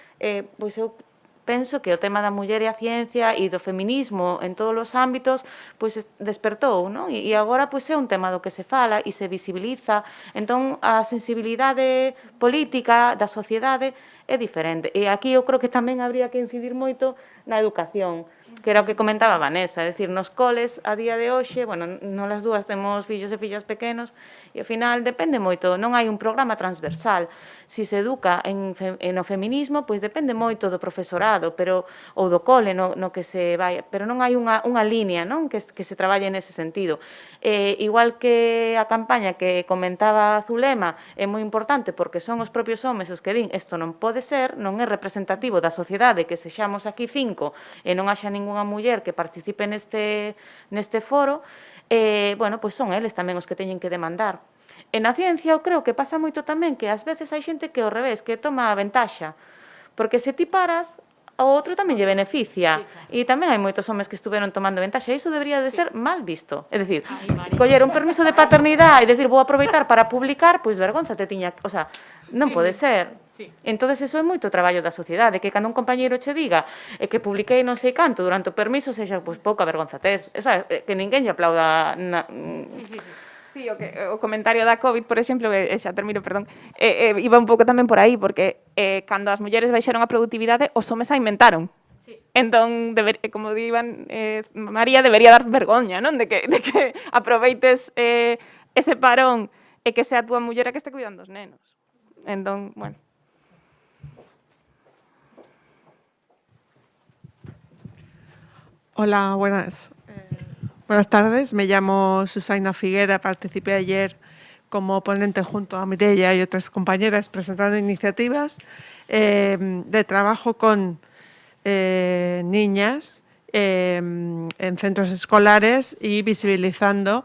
pois eu penso que o tema da muller e a ciencia e do feminismo en todos os ámbitos pois despertou, non? E agora pois é un tema do que se fala e se visibiliza. Entón, a sensibilidade política da sociedade é diferente. E aquí eu creo que tamén habría que incidir moito na educación, que era o que comentaba Vanessa, é dicir, nos coles a día de hoxe, bueno, non as dúas temos fillos e fillas pequenos, e ao final depende moito, non hai un programa transversal. Si se educa no feminismo, pois depende moito do profesorado, pero ou do cole no que se vai, pero non hai unha línea, non, que se traballe nese sentido. Igual que a campaña que comentaba Zulema é moi importante porque son os propios homes os que din isto non pode ser, non é representativo da sociedade que sexamos aquí 5 e non haxa ningunha muller que participe neste foro, bueno, pois son eles tamén os que teñen que demandar. E na ciencia eu creo que pasa moito tamén que ás veces hai xente que ao revés, que toma a ventaxa, porque se ti paras, o outro tamén lle beneficia. E tamén hai moitos homes que estuveron tomando ventaxa, e iso debería de ser mal visto. É dicir, coller un permiso de paternidade e decir, vou aproveitar para publicar, pois vergonza te tiña, o sea, non pode ser. Entonces, eso é moito traballo da sociedade, que cando un compañeiro che diga que publiquei non sei canto durante o permiso, sexa, pois, pouca vergonza tes, sabes, que ninguén lle aplauda. Sí, o comentario da COVID, por exemplo, xa termino, perdón, iba un pouco tamén por aí, porque cando as mulleres baixaron a productividade, os homes a inventaron. Entón, como diban, María debería dar vergoña, non? De que aproveites ese parón e que sea a túa muller a que este cuidando os nenos. Entón, bueno. Hola, buenas tardes. Me llamo Susaina Figuera. Participé ayer como ponente junto a Mireia y otras compañeras presentando iniciativas de trabajo con niñas en centros escolares y visibilizando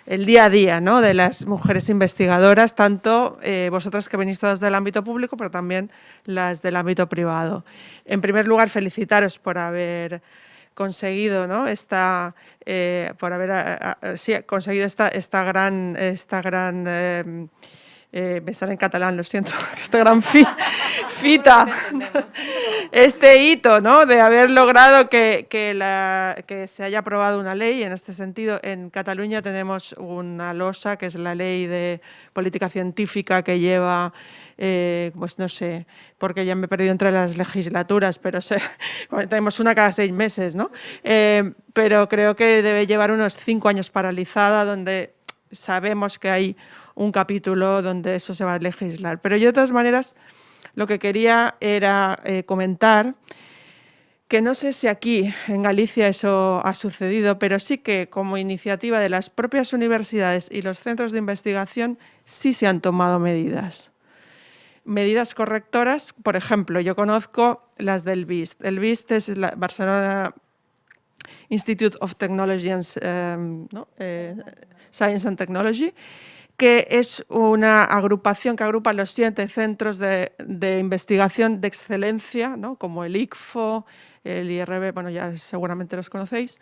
el día a día, ¿no?, de las mujeres investigadoras, tanto vosotras que venís todas del ámbito público, pero también las del ámbito privado. En primer lugar, felicitaros por haber conseguido, ¿no?, conseguido esta gran me sale en catalán, lo siento, esta gran fita, este hito, ¿no?, de haber logrado que se haya aprobado una ley. En este sentido, en Cataluña tenemos una losa, que es la Ley de Política Científica, que lleva, pues no sé, porque ya me he perdido entre las legislaturas, pero tenemos una cada 6 meses, ¿no? Pero creo que debe llevar unos 5 años paralizada, donde sabemos que hay un capítulo donde eso se va a legislar. Pero yo, de todas maneras, lo que quería era comentar que no sé si aquí en Galicia eso ha sucedido, pero sí que como iniciativa de las propias universidades y los centros de investigación sí se han tomado medidas correctoras. Por ejemplo, yo conozco las del BIST. El BIST es la Barcelona Institute of Technology and Science and Technology, que es una agrupación que agrupa los 7 centros de investigación de excelencia, ¿no?, como el ICFO, el IRB, bueno, ya seguramente los conocéis,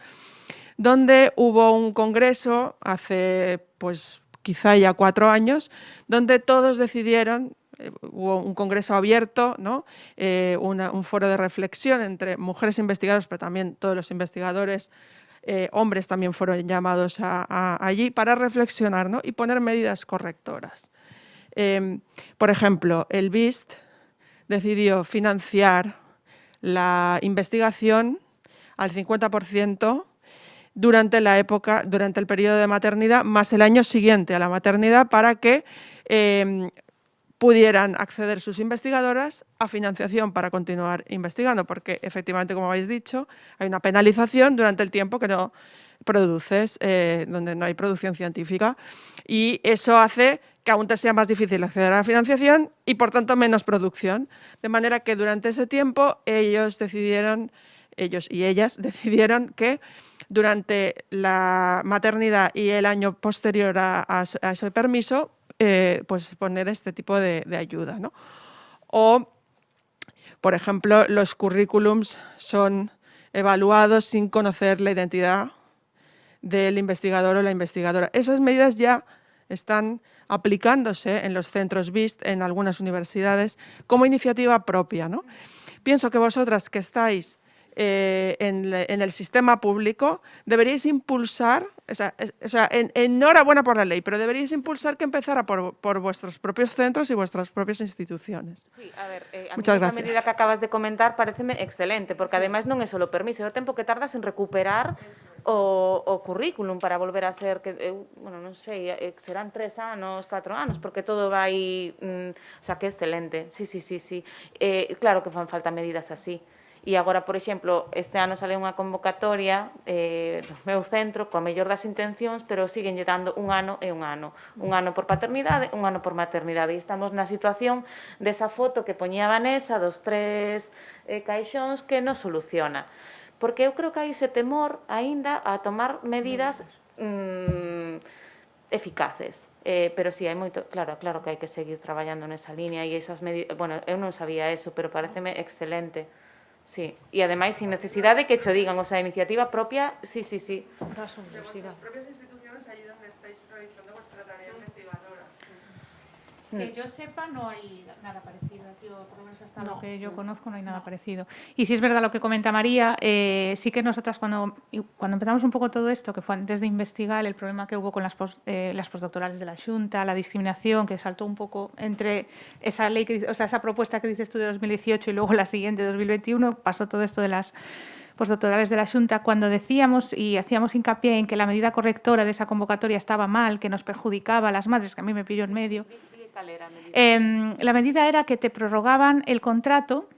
donde hubo un congreso hace, pues, quizá ya 4 años, donde todos decidieron, hubo un congreso abierto, ¿no?, un foro de reflexión entre mujeres investigadoras, pero también todos los investigadores hombres también fueron llamados allí para reflexionar, ¿no?, y poner medidas correctoras. Por ejemplo, el BIST decidió financiar la investigación al 50% durante el periodo de maternidad, más el año siguiente a la maternidad, para que pudieran acceder sus investigadoras a financiación para continuar investigando, porque efectivamente, como habéis dicho, hay una penalización durante el tiempo que no produces, donde no hay producción científica, y eso hace que aún te sea más difícil acceder a la financiación y, por tanto, menos producción. De manera que durante ese tiempo ellos y ellas decidieron que durante la maternidad y el año posterior a ese permiso, pues poner este tipo de ayuda, ¿no? O, por ejemplo, los currículums son evaluados sin conocer la identidad del investigador o la investigadora. Esas medidas ya están aplicándose en los centros BIST, en algunas universidades, como iniciativa propia, ¿no? Pienso que vosotras que estáis en el sistema público deberíais impulsar, enhorabuena por la ley, pero deberíais impulsar que empezara por vuestros propios centros y vuestras propias instituciones. Sí, a ver, a Muchas mí esa gracias. medida que acabas de comentar pareceme excelente, porque ademais non é só permiso, é o tempo que tardas en recuperar o currículum para volver a ser, que bueno, non sei, serán 3 anos, 4 anos, porque todo vai, o sea, que é excelente, sí. Claro que fan falta medidas así. E agora, por exemplo, este ano sale unha convocatoria do meu centro coa mellor das intencións, pero siguen lle dando un ano e un ano. Un ano por paternidade, un ano por maternidade. E estamos na situación desa foto que poñía Vanessa dos 3 caixóns que nos soluciona. Porque eu creo que hai ese temor aínda a tomar medidas eficaces. Pero sí, hai moito, claro que hai que seguir traballando nesa línea e esas medidas, bueno, eu non sabía eso, pero pareceme excelente. Sí, e ademais sin necesidade que cho digan, o sea, iniciativa propia, sí. Vuestras propias instituciones allí donde estáis realizando vuestra tarea investigadora. Que yo sepa, no hay nada parecido aquí, o por lo menos hasta lo que yo conozco no hay nada parecido. Y si es verdad lo que comenta María, sí que nosotras cuando empezamos un poco todo esto, que fue antes de investigar el problema que hubo con las postdoctorales de la Xunta, la discriminación que saltó un poco entre esa ley, o sea, esa propuesta que dices tú de 2018 y luego la siguiente de 2021, pasó todo esto de las postdoctorales de la Xunta, cuando decíamos y hacíamos hincapié en que la medida correctora de esa convocatoria estaba mal, que nos perjudicaba a las madres, que a mí me pilló en medio. La medida era que te prorrogaban el contrato,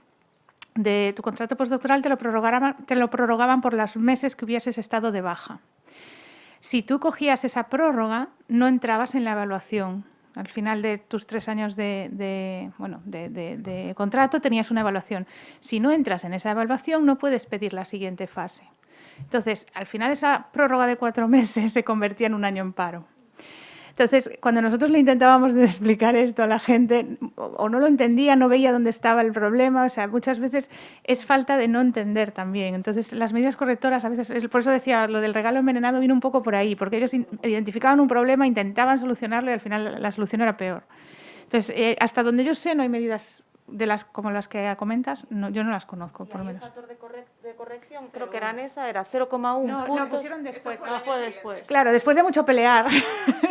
de tu contrato postdoctoral te lo prorrogaban por los meses que hubieses estado de baja. Si tú cogías esa prórroga, no entrabas en la evaluación. Al final de tus 3 años de contrato tenías una evaluación. Si no entras en esa evaluación, no puedes pedir la siguiente fase. Entonces, al final esa prórroga de 4 meses se convertía en un año en paro. Entonces, cuando nosotros le intentábamos de explicar esto a la gente, o no lo entendía, no veía dónde estaba el problema, o sea, muchas veces es falta de no entender también. Entonces, las medidas correctoras, a veces, por eso decía, lo del regalo envenenado vino un poco por ahí, porque ellos identificaban un problema, intentaban solucionarlo y al final la solución era peor. Entonces, hasta donde yo sé, no hay medidas como las que comentas, no, yo no las conozco, por lo menos. El factor de corrección, creo que era esa, era 0,1 No, puntos. lo pusieron después. No fue después. Claro, después de mucho pelear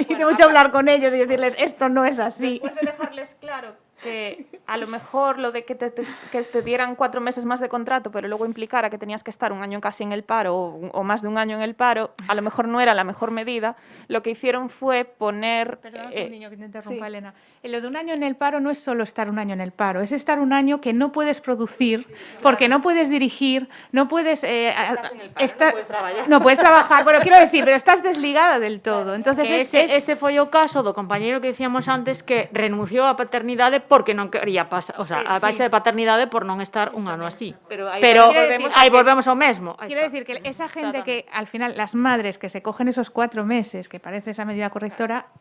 y de mucho hablar con ellos y decirles, esto no es así. Después de dejarles claro que a lo mejor lo de que te dieran 4 meses más de contrato, pero luego implicara que tenías que estar un año casi en el paro o más de un año en el paro, a lo mejor no era la mejor medida. Lo que hicieron fue poner... Perdón, un niño que te interrumpa, sí. Elena. Lo de un año en el paro no es solo estar un año en el paro, es estar un año que no puedes producir, porque no puedes dirigir, no puedes... no puedes trabajar, pero quiero decir, pero estás desligada del todo. Entonces ese foi o caso do compañeiro que decíamos antes que renunciou á paternidade porque non quería pasar, o sea, a baixa de paternidade por non estar un ano así. Pero aí volvemos ao mesmo. Quiero decir que esa gente que, al final, las madres que se cogen esos 4 meses, que parece esa medida correctora,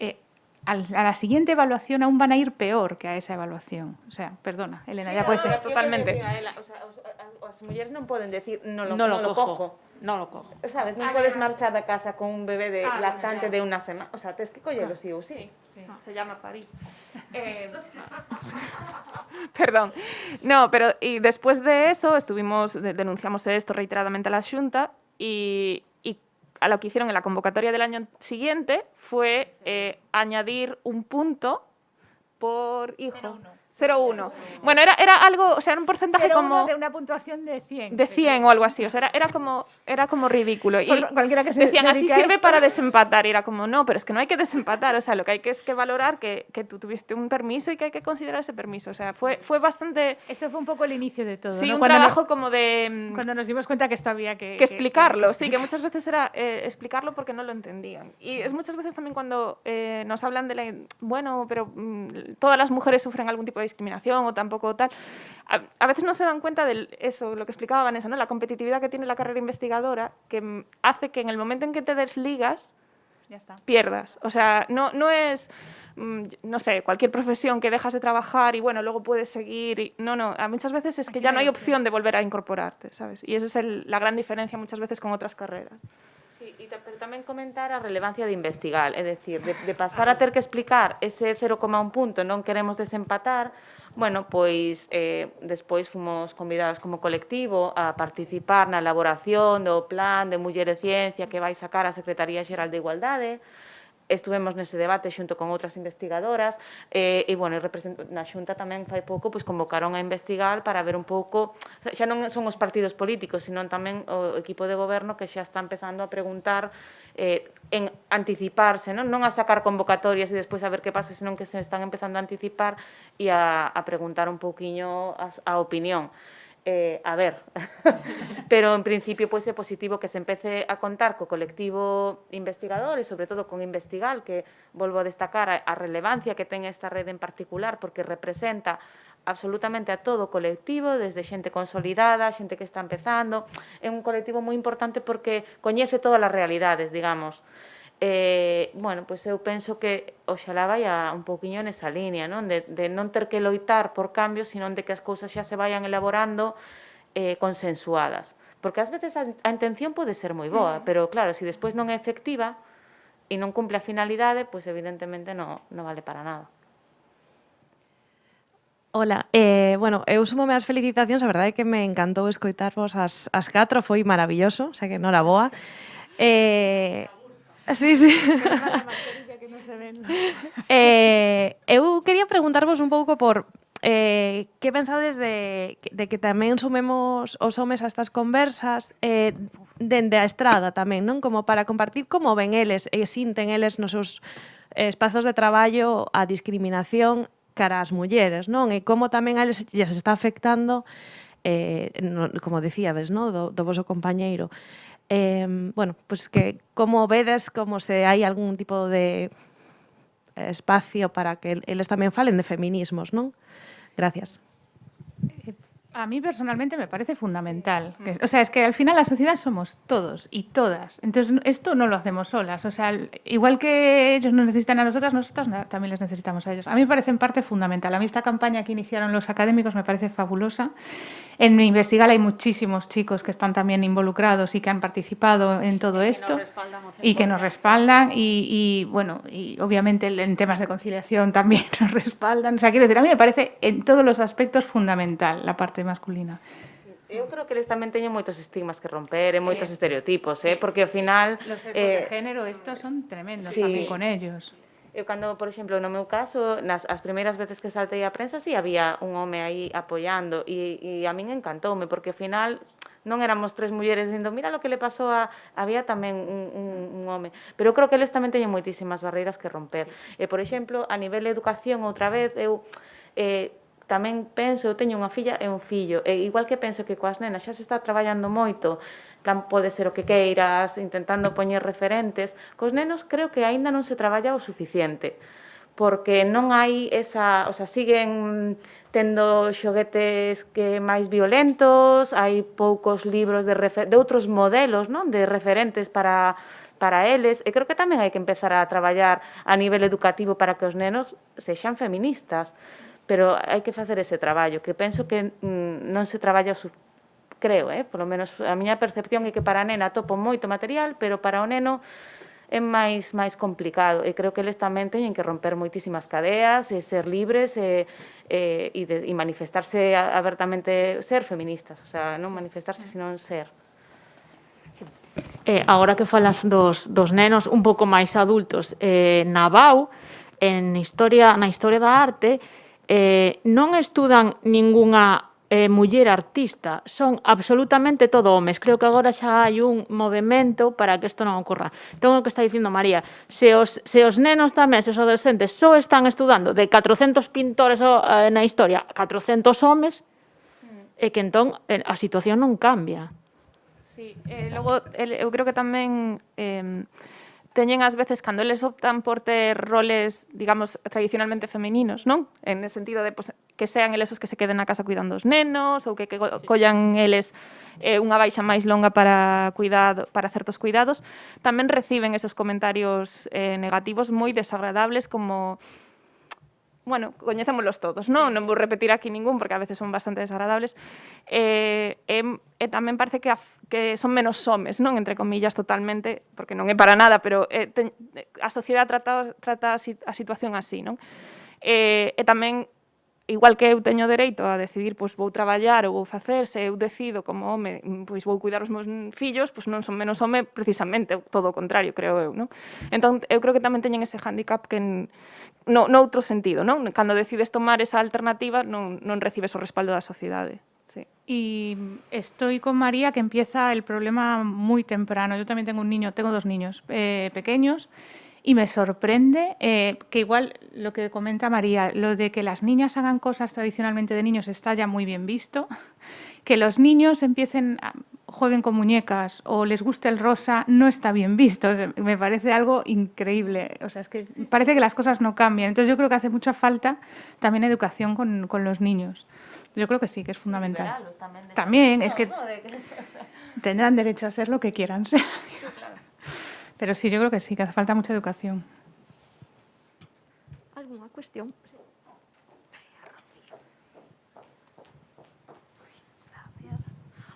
a la siguiente evaluación aún van a ir peor que a esa evaluación. O sea, perdona, Elena, ya puede ser. Totalmente. As mulleres non poden decir non lo cojo. Non lo cojo. Sabes, non podes marchar da casa con un bebé de lactante de una semana. O sea, tens que collelo sí ou sí. Se llama París. Perdón. No, pero y después de eso denunciamos esto reiteradamente a la Xunta y a lo que hicieron en la convocatoria del año siguiente fue añadir un punto por hijo. 0,1. Bueno, era algo, o sea, era un porcentaje 0,1 como... de una puntuación de 100. De 100 o algo así, o sea, era como ridículo. Y cualquiera que se decían, así dedique a sirve esto. para desempatar. Y era como, no, pero es que no hay que desempatar, o sea, lo que hay que es que valorar que tú tuviste un permiso y que hay que considerar ese permiso. O sea, fue bastante... Esto fue un poco el inicio de todo, Sí, ¿no? un trabajo como de... Cuando nos dimos cuenta que esto había que explicarlo, sí, que muchas veces era explicarlo porque no lo entendían. Y es muchas veces también cuando nos hablan de bueno, pero todas las mujeres sufren algún tipo de discriminación o tampoco tal. A veces no se dan cuenta de eso, lo que explicaba Vanessa, ¿no? La competitividad que tiene la carrera investigadora, que hace que en el momento en que te desligas, ya está. Pierdas. O sea, no es... no sé, cualquier profesión que dejas de trabajar y bueno, luego puedes seguir. No, muchas veces es que ya no hay opción de volver a incorporarte, ¿sabes? Y esa es la gran diferencia muchas veces con otras carreras. Sí, Pero tamén comentar a relevancia de investigar, é dicir, de pasar a ter que explicar ese 0,1 punto non queremos desempatar, bueno, pois despois fomos convidados como colectivo a participar na elaboración do plan de Muller e Ciencia que vai sacar a Secretaría Xeral de Igualdade. Estuvemos nese debate xunto con outras investigadoras e, bueno, na Xunta tamén fai pouco pois convocaron a investigar para ver un pouco, xa non son os partidos políticos, sino tamén o equipo de goberno que xa está empezando a preguntar en anticiparse, non a sacar convocatorias e despois a ver que pasa, senón que se están empezando a anticipar e a preguntar un pouquiño a opinión. A ver, pero en principio pois é positivo que se empece a contar co colectivo investigador e sobre todo con Investigal, que volvo a destacar a relevancia que ten esta rede en particular porque representa absolutamente a todo o colectivo, desde xente consolidada, xente que está empezando. É un colectivo moi importante porque coñece todas as realidades, digamos. Bueno, pois eu penso que oxalá vai un pouquiño nesa línea, non? De non ter que loitar por cambios, sino de que as cousas xa se vayan elaborando consensuadas. Porque ás veces a intención pode ser moi boa, pero claro, se despois non é efectiva e non cumple a finalidade, pois evidentemente non vale para nada. Hola, bueno, eu súmome as felicitacións, a verdade é que me encantou escoitarvos as 4, foi maravilloso, o sea que noraboa. Sí. Eu quería preguntarvos un pouco por que pensades de que tamén sumemos os homes a estas conversas dende a estrada tamén, non? Como para compartir como ven eles e sinten eles nos seus espazos de traballo a discriminación cara ás mulleres, non? E como tamén a eles lles está afectando, como dicíades, non? Do voso compañeiro. Bueno, pues que como vedes, como se hai algún tipo de espacio para que eles tamén falen de feminismos, non? Gracias. A mí personalmente me parece fundamental. O sea, es que al final la sociedad somos todos y todas. Entonces, esto no lo hacemos solas. O sea, igual que ellos nos necesitan a nosotras también les necesitamos a ellos. A mí me parece en parte fundamental. A mí esta campaña que iniciaron los académicos me parece fabulosa. En Investigal hay muchísimos chicos que están también involucrados y que han participado en todo esto y que nos respaldan y bueno, y obviamente en temas de conciliación también nos respaldan. O sea, quiero decir, a mí me parece en todos los aspectos fundamental la parte masculina. Eu creo que eles tamén teñen moitos estigmas que romper e moitos estereotipos, porque ao final... Los sesgos de género, estos son tremendos tamén con ellos. Eu cando, por exemplo, no meu caso, as primeiras veces que saltei a prensa, sí había un home aí apoiando e a min encantoume, porque ao final non éramos 3 mulleres dicindo mira lo que le pasou a... Había tamén un home. Pero eu creo que eles tamén teñen moitísimas barreiras que romper. E, por exemplo, a nivel de educación, outra vez, eu tamén penso, eu teño unha filla e un fillo, e igual que penso que coas nenas xa se está traballando moito, plan, pode ser o que queiras, intentando poñer referentes, cos nenos creo que aínda non se traballa o suficiente, porque non hai esa, o sea, siguen tendo xoguetes que máis violentos, hai poucos libros de outros modelos, non, de referentes para eles, e creo que tamén hai que empezar a traballar a nivel educativo para que os nenos sexan feministas, pero hai que facer ese traballo, que penso que non se traballa o suficiente. Creo, polo menos a miña percepción é que para a nena topo moito material, pero para o neno é máis complicado. E creo que eles tamén teñen que romper moitísimas cadeas e ser libres e manifestarse abertamente, ser feministas, o sea, non manifestarse, sino ser. Agora que falas dos nenos un pouco máis adultos, na BAU, na historia da arte, non estudan ningunha muller artista, son absolutamente todo homes. Creo que agora xa hai un movimento para que isto non ocorra. Entón, o que está dicindo María, se os nenos tamén, se os adolescentes só están estudando de 400 pintores na historia, 400 homes, é que entón a situación non cambia. Sí, logo, eu creo que tamén teñen ás veces, cando eles optan por ter roles, digamos, tradicionalmente femininos, non? En ese sentido de que sean eles os que se queden na casa cuidando os nenos ou que collan eles unha baixa máis longa para certos cuidados, tamén reciben esos comentarios negativos moi desagradables como bueno, coñecémolos todos, non? Non vou repetir aquí ningún, porque a veces son bastante desagradables. Tamén parece que son menos homes, non? Entre comillas, totalmente, porque non é para nada, pero a sociedade trata a situación así, non? E tamén, igual que eu teño dereito a decidir, pois vou traballar ou vou facer, se eu decido como home, pois vou cuidar os meus fillos, pois non son menos home precisamente, todo o contrario, creo eu, non? Entón, eu creo que tamén teñen ese hándicap que no outro sentido, non? Cando decides tomar esa alternativa, non recibes o respaldo da sociedade. Sí. Y estoy con María, que empieza el problema muy temprano. Yo también tengo tengo 2 niños pequeños. Y me sorprende que igual lo que comenta María, lo de que las niñas hagan cosas tradicionalmente de niños está ya muy bien visto, que los niños jueguen con muñecas o les guste el rosa no está bien visto. O sea, me parece algo increíble. O sea, es que parece que las cosas no cambian. Entonces yo creo que hace mucha falta también educación con los niños. Yo creo que sí, que es fundamental. También, es que tendrán derecho a ser lo que quieran ser. Pero sí, yo creo que sí, que hace falta mucha educación. ¿Alguna cuestión?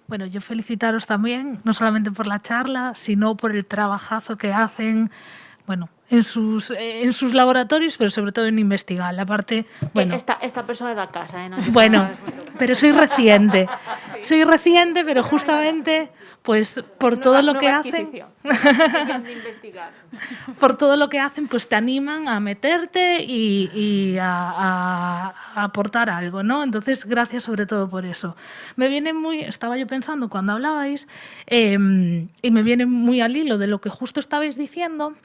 Bueno, yo felicitaros también, no solamente por la charla, sino por el trabajazo que hacen, bueno, en sus laboratorios, pero sobre todo en investigar. La parte, bueno, Esta persona é da casa, non? bueno, pero soy reciente. Soy reciente, pero justamente, pues, por todo lo que hacen, por todo lo que hacen, pues te animan a meterte y a aportar algo, ¿no? Entonces, gracias sobre todo por eso. Estaba yo pensando cuando hablabais, y me viene muy al hilo de lo que justo estabais diciendo.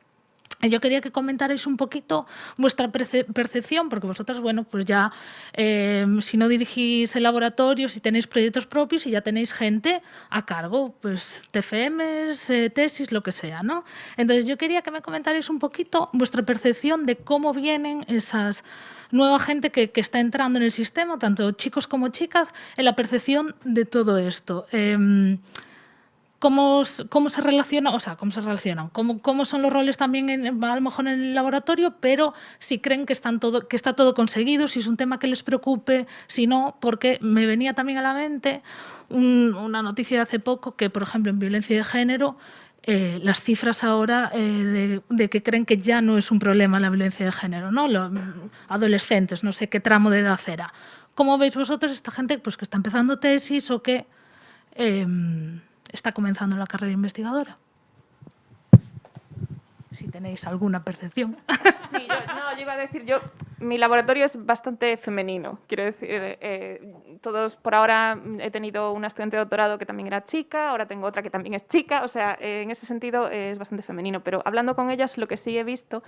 Yo quería que comentarais un poquito vuestra percepción, porque vosotras, bueno, pues ya, si no dirigís el laboratorio, si tenéis proyectos propios y ya tenéis gente a cargo, pues TFMs, tesis, lo que sea, ¿no? Entonces, yo quería que me comentarais un poquito vuestra percepción de cómo vienen esas nueva gente que está entrando en el sistema, tanto chicos como chicas, en la percepción de todo esto. ¿Cómo se relacionan? O sea, ¿cómo se relacionan? ¿Cómo son los roles también, a lo mejor en el laboratorio? Pero si creen que está todo conseguido, si es un tema que les preocupe, si no, porque me venía también a la mente una noticia de hace poco que, por ejemplo, en violencia de género, las cifras ahora de que creen que ya no es un problema la violencia de género, ¿no? Los adolescentes, no sé qué tramo de edad era. ¿Cómo veis vosotros esta gente pues, que está empezando tesis o que está comenzando la carrera investigadora? Si tenéis alguna percepción. Sí, yo iba a decir, mi laboratorio es bastante femenino, quiero decir, todos por ahora he tenido una estudiante de doctorado que también era chica, ahora tengo otra que también es chica, o sea, en ese sentido es bastante femenino, pero hablando con ellas lo que sí he visto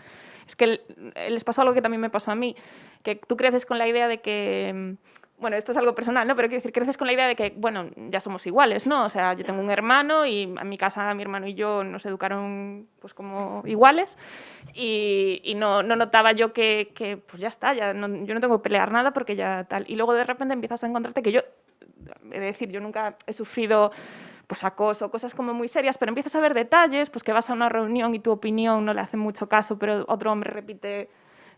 es que les pasó algo que también me pasó a mí, que tú creces con la idea de que... Bueno, esto es algo personal, ¿no? Pero quiero decir, creces con la idea de que, bueno, ya somos iguales, ¿no? O sea, yo tengo un hermano y en mi casa mi hermano y yo nos educaron pues como iguales y no notaba yo que pues ya está, yo no tengo que pelear nada porque ya tal. Y luego de repente empiezas a encontrarte que yo, he de decir, yo nunca he sufrido pues acoso, cosas como muy serias, pero empiezas a ver detalles, pues que vas a una reunión y tu opinión no le hace mucho caso, pero otro hombre repite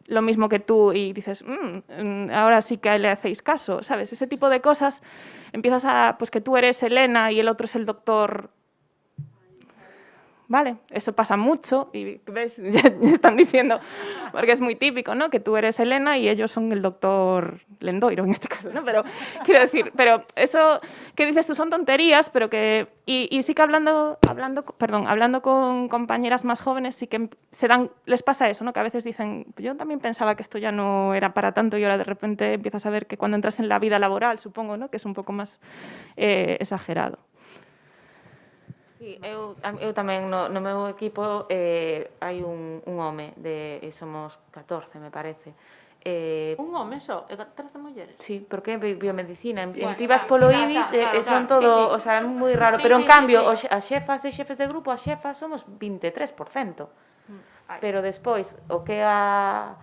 lo mismo que tú y dices, ahora sí que le hacéis caso, ¿sabes? Ese tipo de cosas empiezas a, pues que tú eres Elena y el otro es el doctor. Vale, eso pasa mucho y ves, ya están diciendo, porque es muy típico, ¿no? Que tú eres Elena y ellos son el doctor Lendoiro en este caso, ¿no? Pero quiero decir, pero eso que dices tú son tonterías, pero que y sí que hablando con compañeras más jóvenes sí que les pasa eso, ¿no? Que a veces dicen, yo también pensaba que esto ya no era para tanto y ahora de repente empiezas a ver que cuando entras en la vida laboral, supongo, ¿no? Que es un poco más exagerado. Sí, eu tamén no meu equipo hai un home, somos 14, me parece. Un home só, e 13 mulleres? Sí, porque é biomedicina. En tibas polo IDIS son todo, o sea, é moi raro, pero en cambio, as xefas e xefes de grupo, as xefas somos 23%. Pero despois, o que a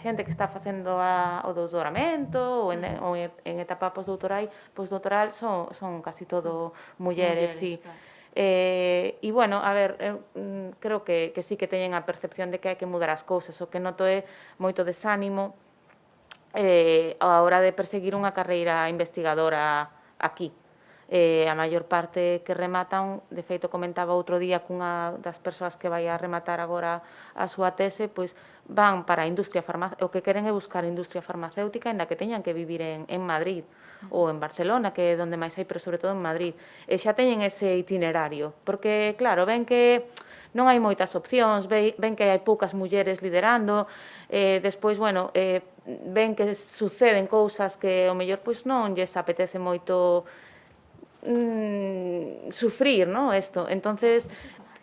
xente que está facendo o doutoramento ou en etapa postdoctoral son casi todo mulleres, sí. E, bueno, a ver, creo que sí que teñen a percepción de que hai que mudar as cousas, o que noto é moito desánimo a hora de perseguir unha carreira investigadora aquí. A maior parte que rematan, de feito comentaba outro día cunha das persoas que vai a rematar agora a súa tese, pois van para a industria farmacéutica, o que queren é buscar industria farmacéutica en da que teñan que vivir en Madrid ou en Barcelona, que é onde máis hai, pero sobre todo en Madrid. E xa teñen ese itinerario, porque claro, ven que non hai moitas opcións, ven que hai poucas mulleres liderando, despois, bueno, ven que suceden cousas que ao mellor pois non lles apetece moito sufrir, ¿no? Esto. Entonces,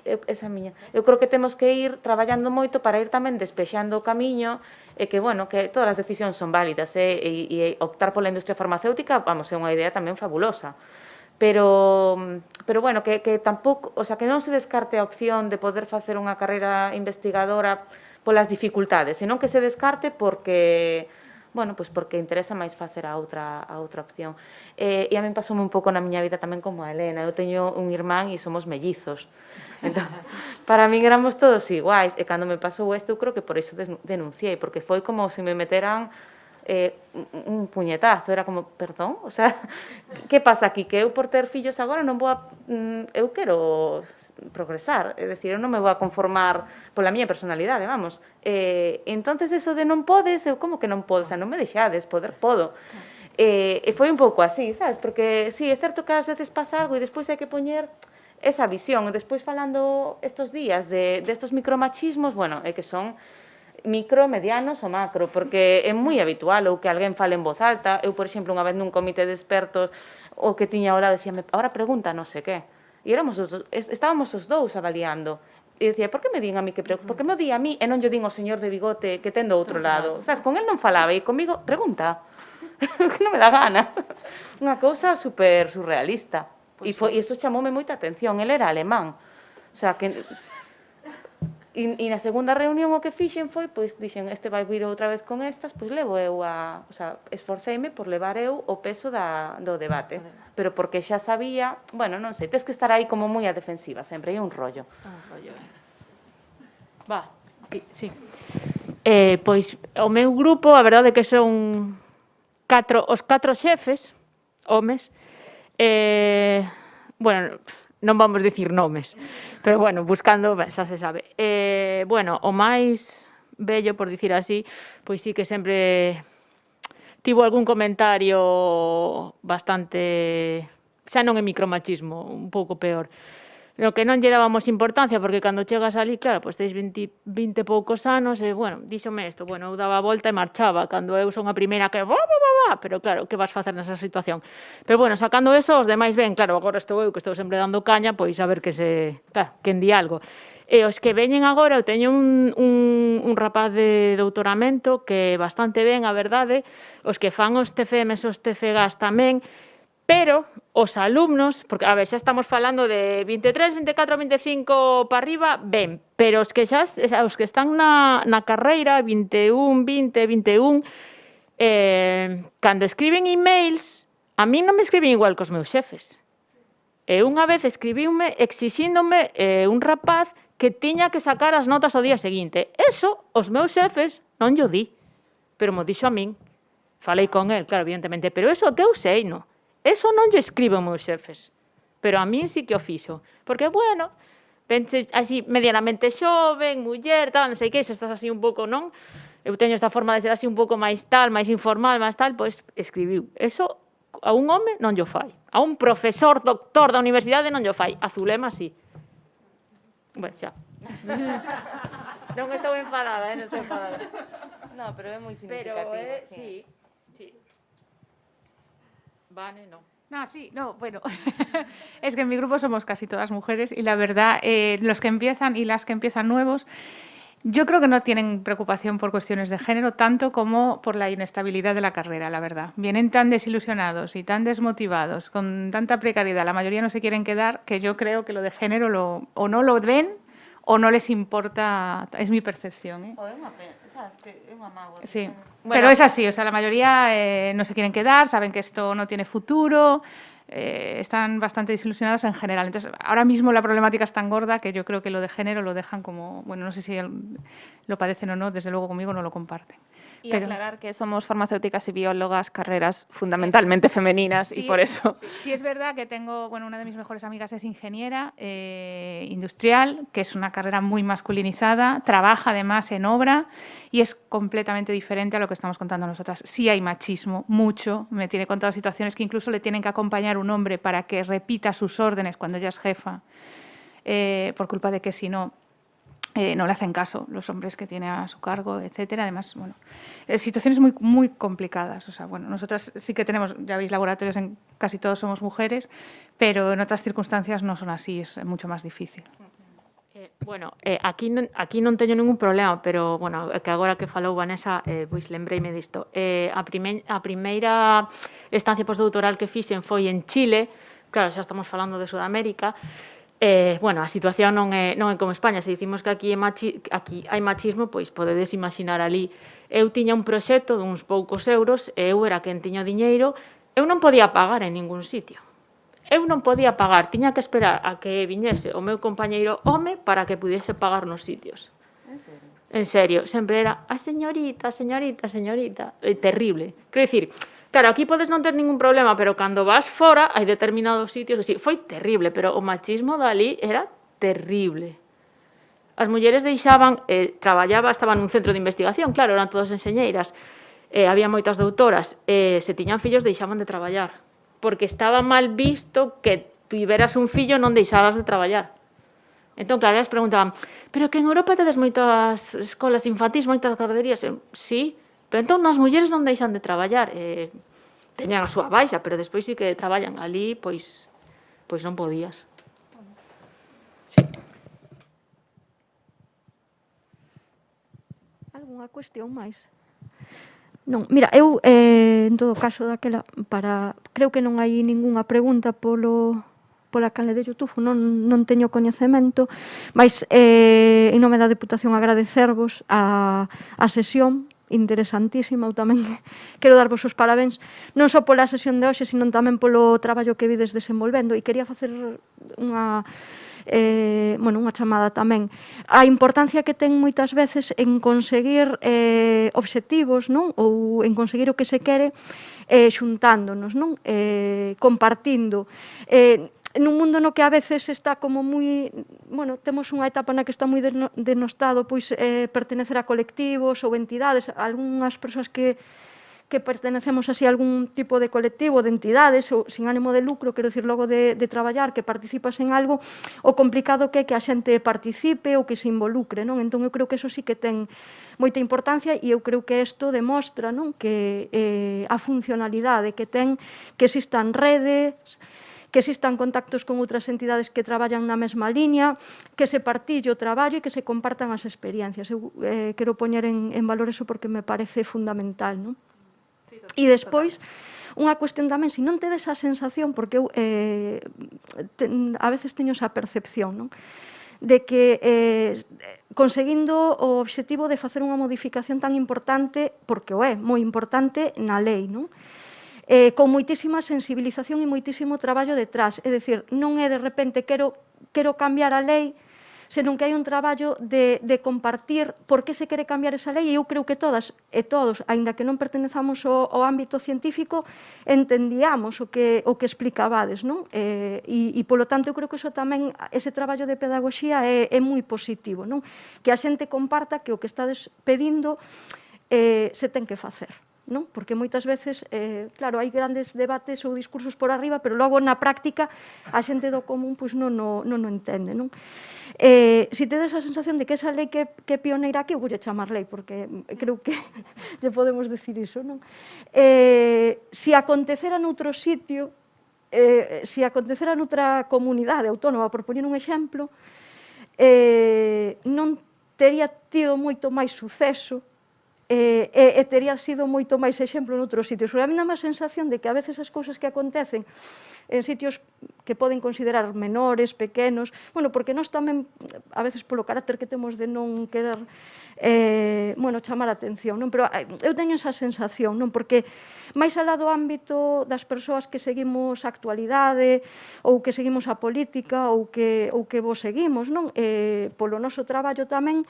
esa miña. Eu creo que temos que ir traballando moito para ir tamén despexando o camiño e que, bueno, que todas as decisións son válidas e optar pola industria farmacéutica, vamos, é unha idea tamén fabulosa. Pero bueno, que tampouco, o sea, que non se descarte a opción de poder facer unha carreira investigadora polas dificultades, senón que se descarte porque bueno, pois porque interesa máis facer a outra opción. E a min pasoume un pouco na miña vida tamén como a Elena. Eu teño un irmán e somos mellizos. Entón, para min éramos todos iguais. E cando me pasou isto, eu creo que por iso denunciei, porque foi como se me meteran un puñetazo. Era como, perdón, o sea, que pasa aquí? Que eu por ter fillos agora non vou a... Eu quero progresar, é dicir, eu non me vou a conformar pola miña personalidade, vamos. Entonces, eso de non podes, eu como que non podo, o sea, non me deixades, poder podo. E foi un pouco así, sabes? Porque, sí, é certo que ás veces pasa algo e despois hai que poñer esa visión. E despois falando estos días de estos micromachismos, bueno, é que son micro, medianos ou macro, porque é moi habitual ou que alguén fale en voz alta. Eu, por exemplo, unha vez nun comité de expertos, o que tiña ao lado, decíame, ahora pregunta non sei que. E estábamos os dous avaliando. E dicía, por que me din a mí que pregunta? Por que me di a mí e non yo din ao señor de bigote que ten do outro lado? Sabes, con él non falaba e comigo, pregunta. Que non me dá gana. Unha cousa super surrealista. E iso chamoume moita atención. El era alemán. O sea, que... E na segunda reunión o que fixen foi, pois, dixen, este vai vir outra vez con estas, pois levo eu a... O sea, esforceime por levar eu o peso do debate. Pero porque xa sabía... Bueno, non sei, tes que estar aí como moi a defensiva, sempre, é un rollo. Va, sí. Pois, o meu grupo, a verdade é que son os 4 xefes, homes, bueno... Non vamos dicir nomes, pero, bueno, buscando, xa se sabe. Bueno, o máis bello, por dicir así, pois sí que sempre tivo algún comentario bastante, xa non é micromachismo, un pouco peor, no que non lle dábamos importancia, porque cando chegas ali, claro, pois tens 20 poucos anos, e, bueno, díxome isto, bueno, eu daba a volta e marchaba, cando eu son a primeira que... Pero, claro, que vas facer nesa situación? Pero, bueno, sacando eso, os demais ven, claro, agora estou eu, que estou sempre dando caña, pois a ver que se... Claro, quen di algo. E os que veñen agora, eu teño un rapaz de doutoramento que bastante ben, a verdade, os que fan os TFMs, os TFGAs tamén, pero os alumnos, porque, a ver, xa estamos falando de 23, 24, 25 para arriba, ben, pero os que están na carreira, 21, 20, 21, cando escriben emails, a mí non me escriben igual que os meus xefes. E unha vez escribiume exixíndome un rapaz que tiña que sacar as notas ao día seguinte. Eso, os meus xefes non llo di, pero mo dixo a min. Falei con el, claro, evidentemente, pero eso que eu sei, non? Eso non lle escribo aos meus xefes, pero a min sí que o fixo. Porque, bueno, pense así medianamente xoven, muller, tal, non sei que, se estás así un pouco, non? Eu teño esta forma de ser así un pouco máis tal, máis informal, máis tal, pois escribiu. Eso a un home non llo fai. A un profesor, doctor da universidade non llo fai. A Zulema, sí. Bueno, xa. Non estou enfadada, non estou enfadada. No, pero é moi significativo. Pero, sí. Vane, no. No, sí, no, bueno, es que en mi grupo somos casi todas mujeres y la verdad, los que empiezan y las que empiezan nuevos, yo creo que no tienen preocupación por cuestiones de género tanto como por la inestabilidad de la carrera, la verdad. Vienen tan desilusionados y tan desmotivados, con tanta precariedad, la mayoría no se quieren quedar, que yo creo que lo de género o no lo ven o no les importa, es mi percepción. O é unha pena, sabes, que é unha mágoa. Sí, Bueno, pero es así, o sea, la mayoría no se quieren quedar, saben que esto no tiene futuro, están bastante desilusionados en general. Entonces, ahora mismo la problemática es tan gorda que yo creo que lo de género lo dejan como, bueno, no sé si lo padecen o no, desde luego conmigo no lo comparten. Y Pero- aclarar que somos farmacéuticas y biólogas, carreras fundamentalmente femeninas, y por eso... Sí, es verdad que tengo, bueno, una de mis mejores amigas es ingeniera industrial, que es una carrera muy masculinizada, trabaja además en obra y es completamente diferente a lo que estamos contando nosotras. Sí hay machismo, mucho. Me tiene contado situaciones que incluso le tienen que acompañar un hombre para que repita sus órdenes cuando ella es jefa, por culpa de que si no... no le hacen caso los hombres que tiene a su cargo, etcétera. Además, bueno, situaciones muy, muy complicadas. O sea, bueno, nosotras sí que tenemos, ya veis, laboratorios en casi todos somos mujeres, pero en otras circunstancias no son así, es mucho más difícil. Bueno, aquí non teño ningún problema, pero, bueno, que agora que falou Vanessa, pois lembreime disto. A primeira estancia postdoutoral que fixen foi en Chile, claro, xa estamos falando de Sudamérica. Bueno, a situación non é como España. Se dicimos que aquí hai machismo, pois podedes imaginar ali. Eu tiña un proxecto duns poucos euros, e eu era quen tiña o diñeiro, eu non podía pagar en ningún sitio. Eu non podía pagar, tiña que esperar a que viñese o meu compañeiro home para que pudiese pagar nos sitios. En serio, sempre era a señorita, señorita, señorita. Terrible. Quero dicir, claro, aquí podes non ter ningún problema, pero cando vas fora hai determinados sitios que sí, foi terrible, pero o machismo dali era terrible. As mulleres deixaban, estaban nun centro de investigación, claro, eran todas enxeñeiras, había moitas doutoras, se tiñan fillos deixaban de traballar, porque estaba mal visto que tiveras un fillo non deixaras de traballar. Entón, claro, elas preguntaban, pero que en Europa tedes moitas escolas infantis, moitas garderías? Sí, pero entón as mulleres non deixan de traballar. Teñan a súa baixa, pero despois sí que traballan ali, pois non podías. Sí. Algunha cuestión máis? Non, mira, eu, en todo caso, creo que non hai ningunha pregunta pola canle de YouTube, non teño coñecemento, mas en nome da Deputación agradecervos a sesión interesantísima. Eu tamén quero darvos os parabéns non só pola sesión de hoxe, sino tamén polo traballo que vides desenvolvendo, e quería facer unha chamada tamén a importancia que ten moitas veces en conseguir obxectivos, non? Ou en conseguir o que se quere xuntándonos, non? Compartindo. Nun mundo no que a veces está como moi... Bueno, temos unha etapa na que está moi denostado pois pertenecer a colectivos ou entidades. Algúnas persoas que pertenecemos así a algún tipo de colectivo, de entidades, ou sin ánimo de lucro, quero dicir, logo de traballar, que participas en algo, o complicado que é que a xente participe ou que se involucre, non? Entón, eu creo que eso sí que ten moita importancia, e eu creo que isto demostra, non? Que a funcionalidade que ten, que existan redes, que existan contactos con outras entidades que traballan na mesma liña, que se partille o traballo e que se compartan as experiencias. Eu quero poñer en valor eso porque me parece fundamental, non? E despois, unha cuestión tamén, se non tedes a sensación, porque eu a veces teño esa percepción, non? De que conseguindo o obxectivo de facer unha modificación tan importante, porque o é moi importante, na lei, non? Con moitísima sensibilización e moitísimo traballo detrás. É dicir, non é de repente quero cambiar a lei, senón que hai un traballo de compartir por que se quere cambiar esa lei, e eu creo que todas e todos, aínda que non pertenezamos ao ámbito científico, entendíamos o que explicabades, non? E, polo tanto, eu creo que iso tamén, ese traballo de pedagogía é moi positivo, non? Que a xente comparta que o que estades pedindo se ten que facer, non? Porque moitas veces, claro, hai grandes debates ou discursos por arriba, pero logo na práctica a xente do común pois non o entende, non? Se tedes a sensación de que esa lei que é pioneira aquí, eu voulle chamar lei, porque creo que lle podemos decir iso, non? Se acontecera noutro sitio, se acontecera noutra comunidade autónoma, por poñer un exemplo, non tería tido moito máis suceso e tería sido moito máis exemplo noutros sitios. Pero a mí dá má sensación de que a veces as cousas que acontecen en sitios que poden considerar menores, pequenos, bueno, porque nós tamén, a veces polo carácter que temos de non querer chamar a atención, non? Pero eu teño esa sensación, non? Porque máis alá do ámbito das persoas que seguimos a actualidade ou que seguimos a política ou que vos seguimos, non? Polo noso traballo tamén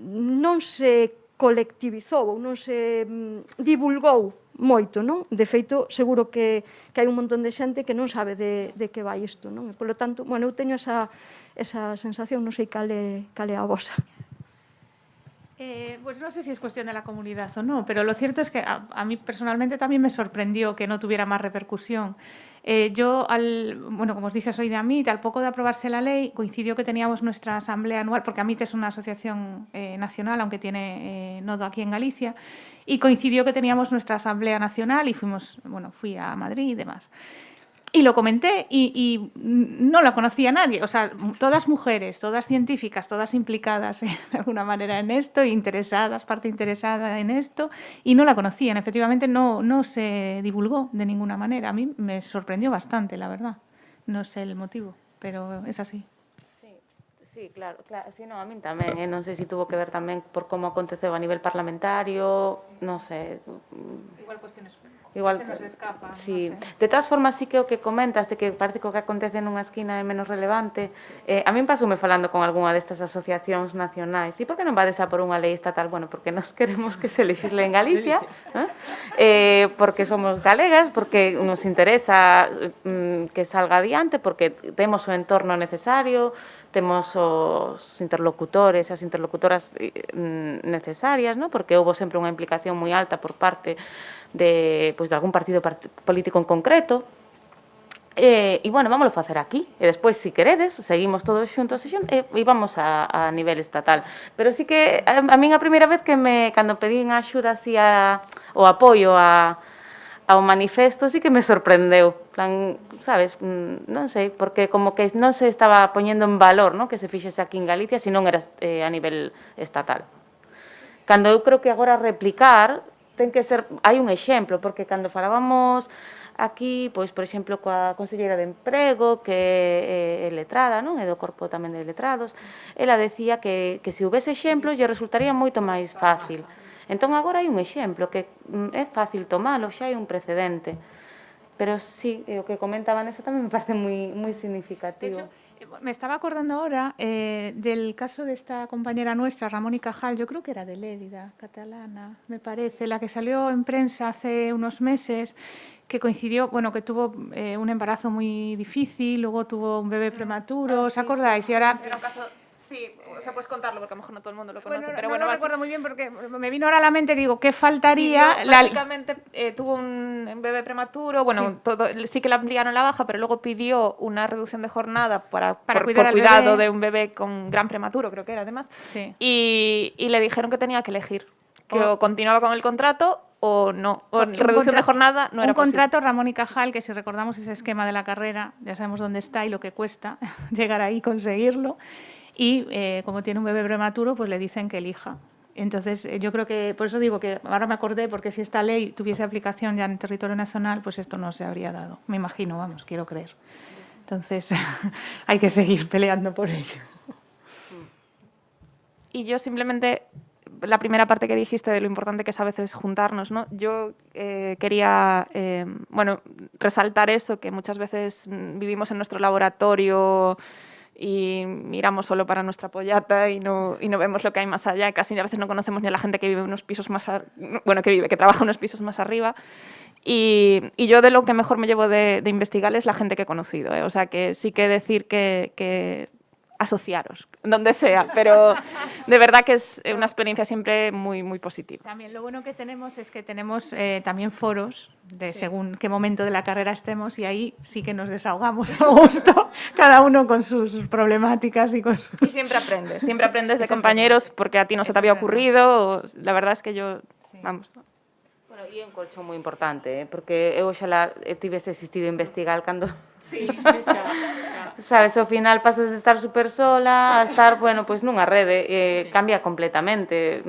non se colectivizou ou non se divulgou moito, non? De feito, seguro que hai un montón de xente que non sabe de que vai isto, non? E, polo tanto, bueno, eu teño esa sensación, non sei cal é a vosa. Pues no sé si es cuestión de la comunidad o no, pero lo cierto es que a mí personalmente también me sorprendió que no tuviera más repercusión. Yo, bueno, como os dije, soy de AMIT, al poco de aprobarse la ley, coincidió que teníamos nuestra asamblea anual, porque AMIT es una asociación nacional, aunque tiene nodo aquí en Galicia, y coincidió que teníamos nuestra asamblea nacional y fui a Madrid y demás. Y lo comenté y no la conocía nadie. O sea, todas mujeres, todas científicas, todas implicadas de alguna manera en esto, interesadas, parte interesada en esto, y no la conocían. Efectivamente, no se divulgó de ninguna manera. A mí me sorprendió bastante, la verdad. No sé el motivo, pero es así. Sí, claro. Sí, no, a min tamén. Non sei se tuvo que ver tamén por como aconteceu a nivel parlamentario, non sei. Igual cuestiones Igual, se nos escapa. Sí. No sé. De todas formas, sí que o que comentas de que parece que o que acontece nunha esquina é menos relevante. A min pasoume falando con algunha destas asociacións nacionais. E por que non vades a por unha lei estatal? Bueno, porque nos queremos que se legisle en Galicia, porque somos galegas, porque nos interesa que salga adiante, porque temos o entorno necesario, temos os interlocutores, as interlocutoras necesarias, ¿no? Porque houve sempre unha implicación moi alta por parte de algún partido político en concreto. E, bueno, vámoslo facer aquí. E despois, se queredes, seguimos todos xuntos e vamos a nivel estatal. Pero sí que a min a primeira vez que cando pedín a axuda así o apoio ao manifesto, sí que me sorprendeu. Plan, sabes, non sei, porque como que non se estaba poñendo en valor, ¿no? Que se fixese aquí en Galicia, se non era a nivel estatal. Cando eu creo que agora replicar ten que ser, hai un exemplo, porque cando falábamos aquí, pois, por exemplo, coa conselleira de Emprego, que é letrada, non? É do corpo tamén de letrados, ela decía que se houvese exemplos lle resultaría moito máis fácil. Entón, agora hai un exemplo que é fácil tomalo, xa hai un precedente. Pero sí, o que comenta Vanessa tamén me parece moi significativo. De hecho, me estaba acordando ahora del caso de esta compañera nuestra, Ramón y Cajal, yo creo que era de Lérida, catalana, me parece, la que salió en prensa hace unos meses, que coincidió, bueno, que tuvo un embarazo muy difícil, luego tuvo un bebé prematuro, ¿os acordáis? Y ahora... Era un caso... Sí, o sea, puedes contarlo porque a lo mejor no todo el mundo lo conoce, Bueno, pero no bueno, lo recuerdo muy bien porque me vino ahora a la mente, digo, ¿qué faltaría? Básicamente tuvo un bebé prematuro, bueno, sí que le ampliaron la baja, pero luego pidió una reducción de jornada por cuidado de un bebé con gran prematuro, creo que era además, sí. y le dijeron que tenía que elegir, que o continuaba con el contrato o no, o reducción de jornada no era posible. Un contrato Ramón y Cajal, que si recordamos ese esquema de la carrera, ya sabemos dónde está y lo que cuesta llegar ahí y conseguirlo. Y como tiene un bebé prematuro, pues le dicen que elija. Entonces, yo creo que, por eso digo que ahora me acordé, porque si esta ley tuviese aplicación ya en territorio nacional, pues esto no se habría dado. Me imagino, vamos, quiero creer. Entonces, hay que seguir peleando por ello. Y yo simplemente, la primera parte que dijiste de lo importante que es a veces juntarnos, ¿no? Yo quería, bueno, resaltar eso, que muchas veces vivimos en nuestro laboratorio y miramos solo para nuestra pollata y no vemos lo que hay más allá. Casi a veces no conocemos ni a la gente que vive unos pisos más que trabaja unos pisos más arriba. Y yo de lo que mejor me llevo de investigar es la gente que he conocido, ¿eh? O sea, que sí que decir que asociaros, donde sea, pero de verdad que es una experiencia siempre muy, muy positiva. También lo bueno que tenemos es que tenemos también foros de según qué momento de la carrera estemos y ahí sí que nos desahogamos a gusto, cada uno con sus problemáticas y con sus... Y siempre aprendes de compañeros porque a ti no se te había ocurrido, la verdad es que yo, vamos... Bueno, e un colchón moi importante, porque eu xa tivese existido a investigar cando... Sí, xa. Sabes, ao final pasas de estar super sola a estar, bueno, pois nunha rede, cambia completamente.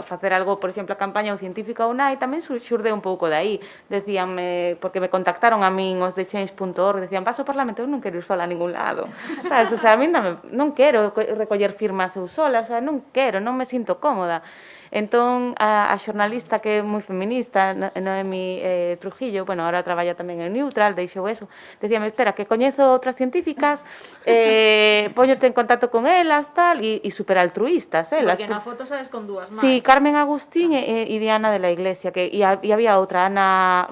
Facer algo, por exemplo, a campaña científica UNAI tamén xurde un pouco de aí. Decíanme, porque me contactaron a min os de change.org, decían, vas ao Parlamento, eu non quero ir sola a ningún lado. Sabes, o sea, a min non quero recoller firmas eu sola, o sea, non quero, non me sinto cómoda. Entón, a xornalista que é moi feminista, Noemi Trujillo, bueno, ahora traballa tamén en Neutral, deixou eso, decíame, espera, que coñezo outras científicas, póñote en contacto con elas, tal, e super altruistas, elas. Porque na foto sabes con dúas máis. Sí, Carmen Agustín e Diana de la Iglesia, e había outra, Ana,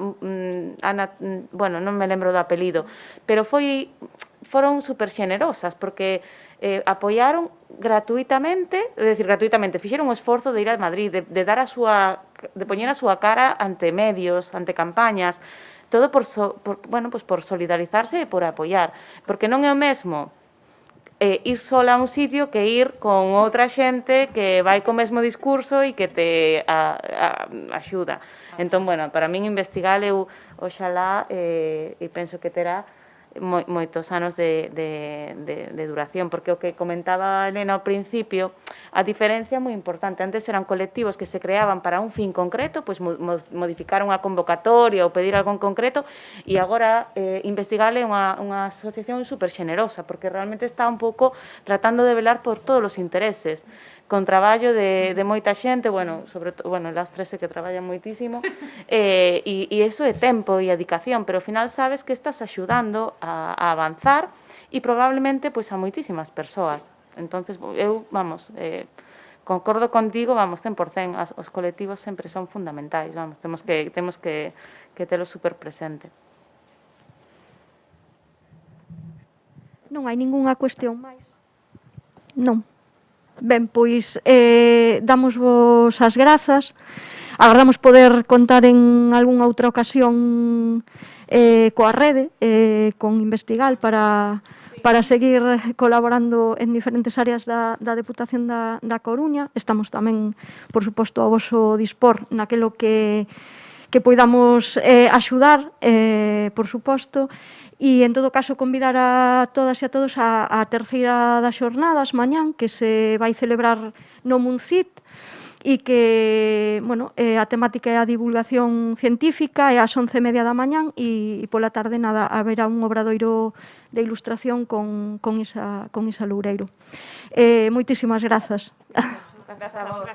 bueno, non me lembro do apelido, pero foron super xenerosas, porque apoiaron gratuitamente, é dicir, gratuitamente, fixeron un esforzo de ir a Madrid, de dar de poñer a súa cara ante medios, ante campañas, todo por solidarizarse e por apoiar, porque non é o mesmo ir sola a un sitio que ir con outra xente que vai co mesmo discurso e que te axuda. Entón, bueno, para min investigar eu oxalá e penso que terá moitos anos de duración, porque o que comentaba Elena ao principio, a diferencia é moi importante. Antes eran colectivos que se creaban para un fin concreto, pois modificar unha convocatoria ou pedir algo en concreto, e agora Investigale é unha asociación super xenerosa, porque realmente está un pouco tratando de velar por todos os intereses, con traballo de moita xente, bueno, sobre todo, bueno, las 13 que traballan moitísimo, e iso é tempo e dedicación, pero ao final sabes que estás axudando a avanzar e probablemente pois a moitísimas persoas. Entonces, eu, vamos, concordo contigo, vamos, 100%, os colectivos sempre son fundamentais, vamos, temos que telo super presente. Non hai ningunha cuestión máis. Non. Ben, pois damosvos as grazas. Agardamos poder contar en algunha outra ocasión coa rede, con Investigal, para seguir colaborando en diferentes áreas da Deputación da Coruña. Estamos tamén, por suposto, ao voso dispor naquelo que poidamos axudar, por suposto. E, en todo caso, convidar a todas e a todos á terceira das xornadas mañán, que se vai celebrar no Muncit, e que, bueno, a temática é a divulgación científica, é ás 11:30 da mañán, e pola tarde nada, haberá un obradoiro de ilustración con Isa Loureiro. Moitísimas grazas. Grazas a vos.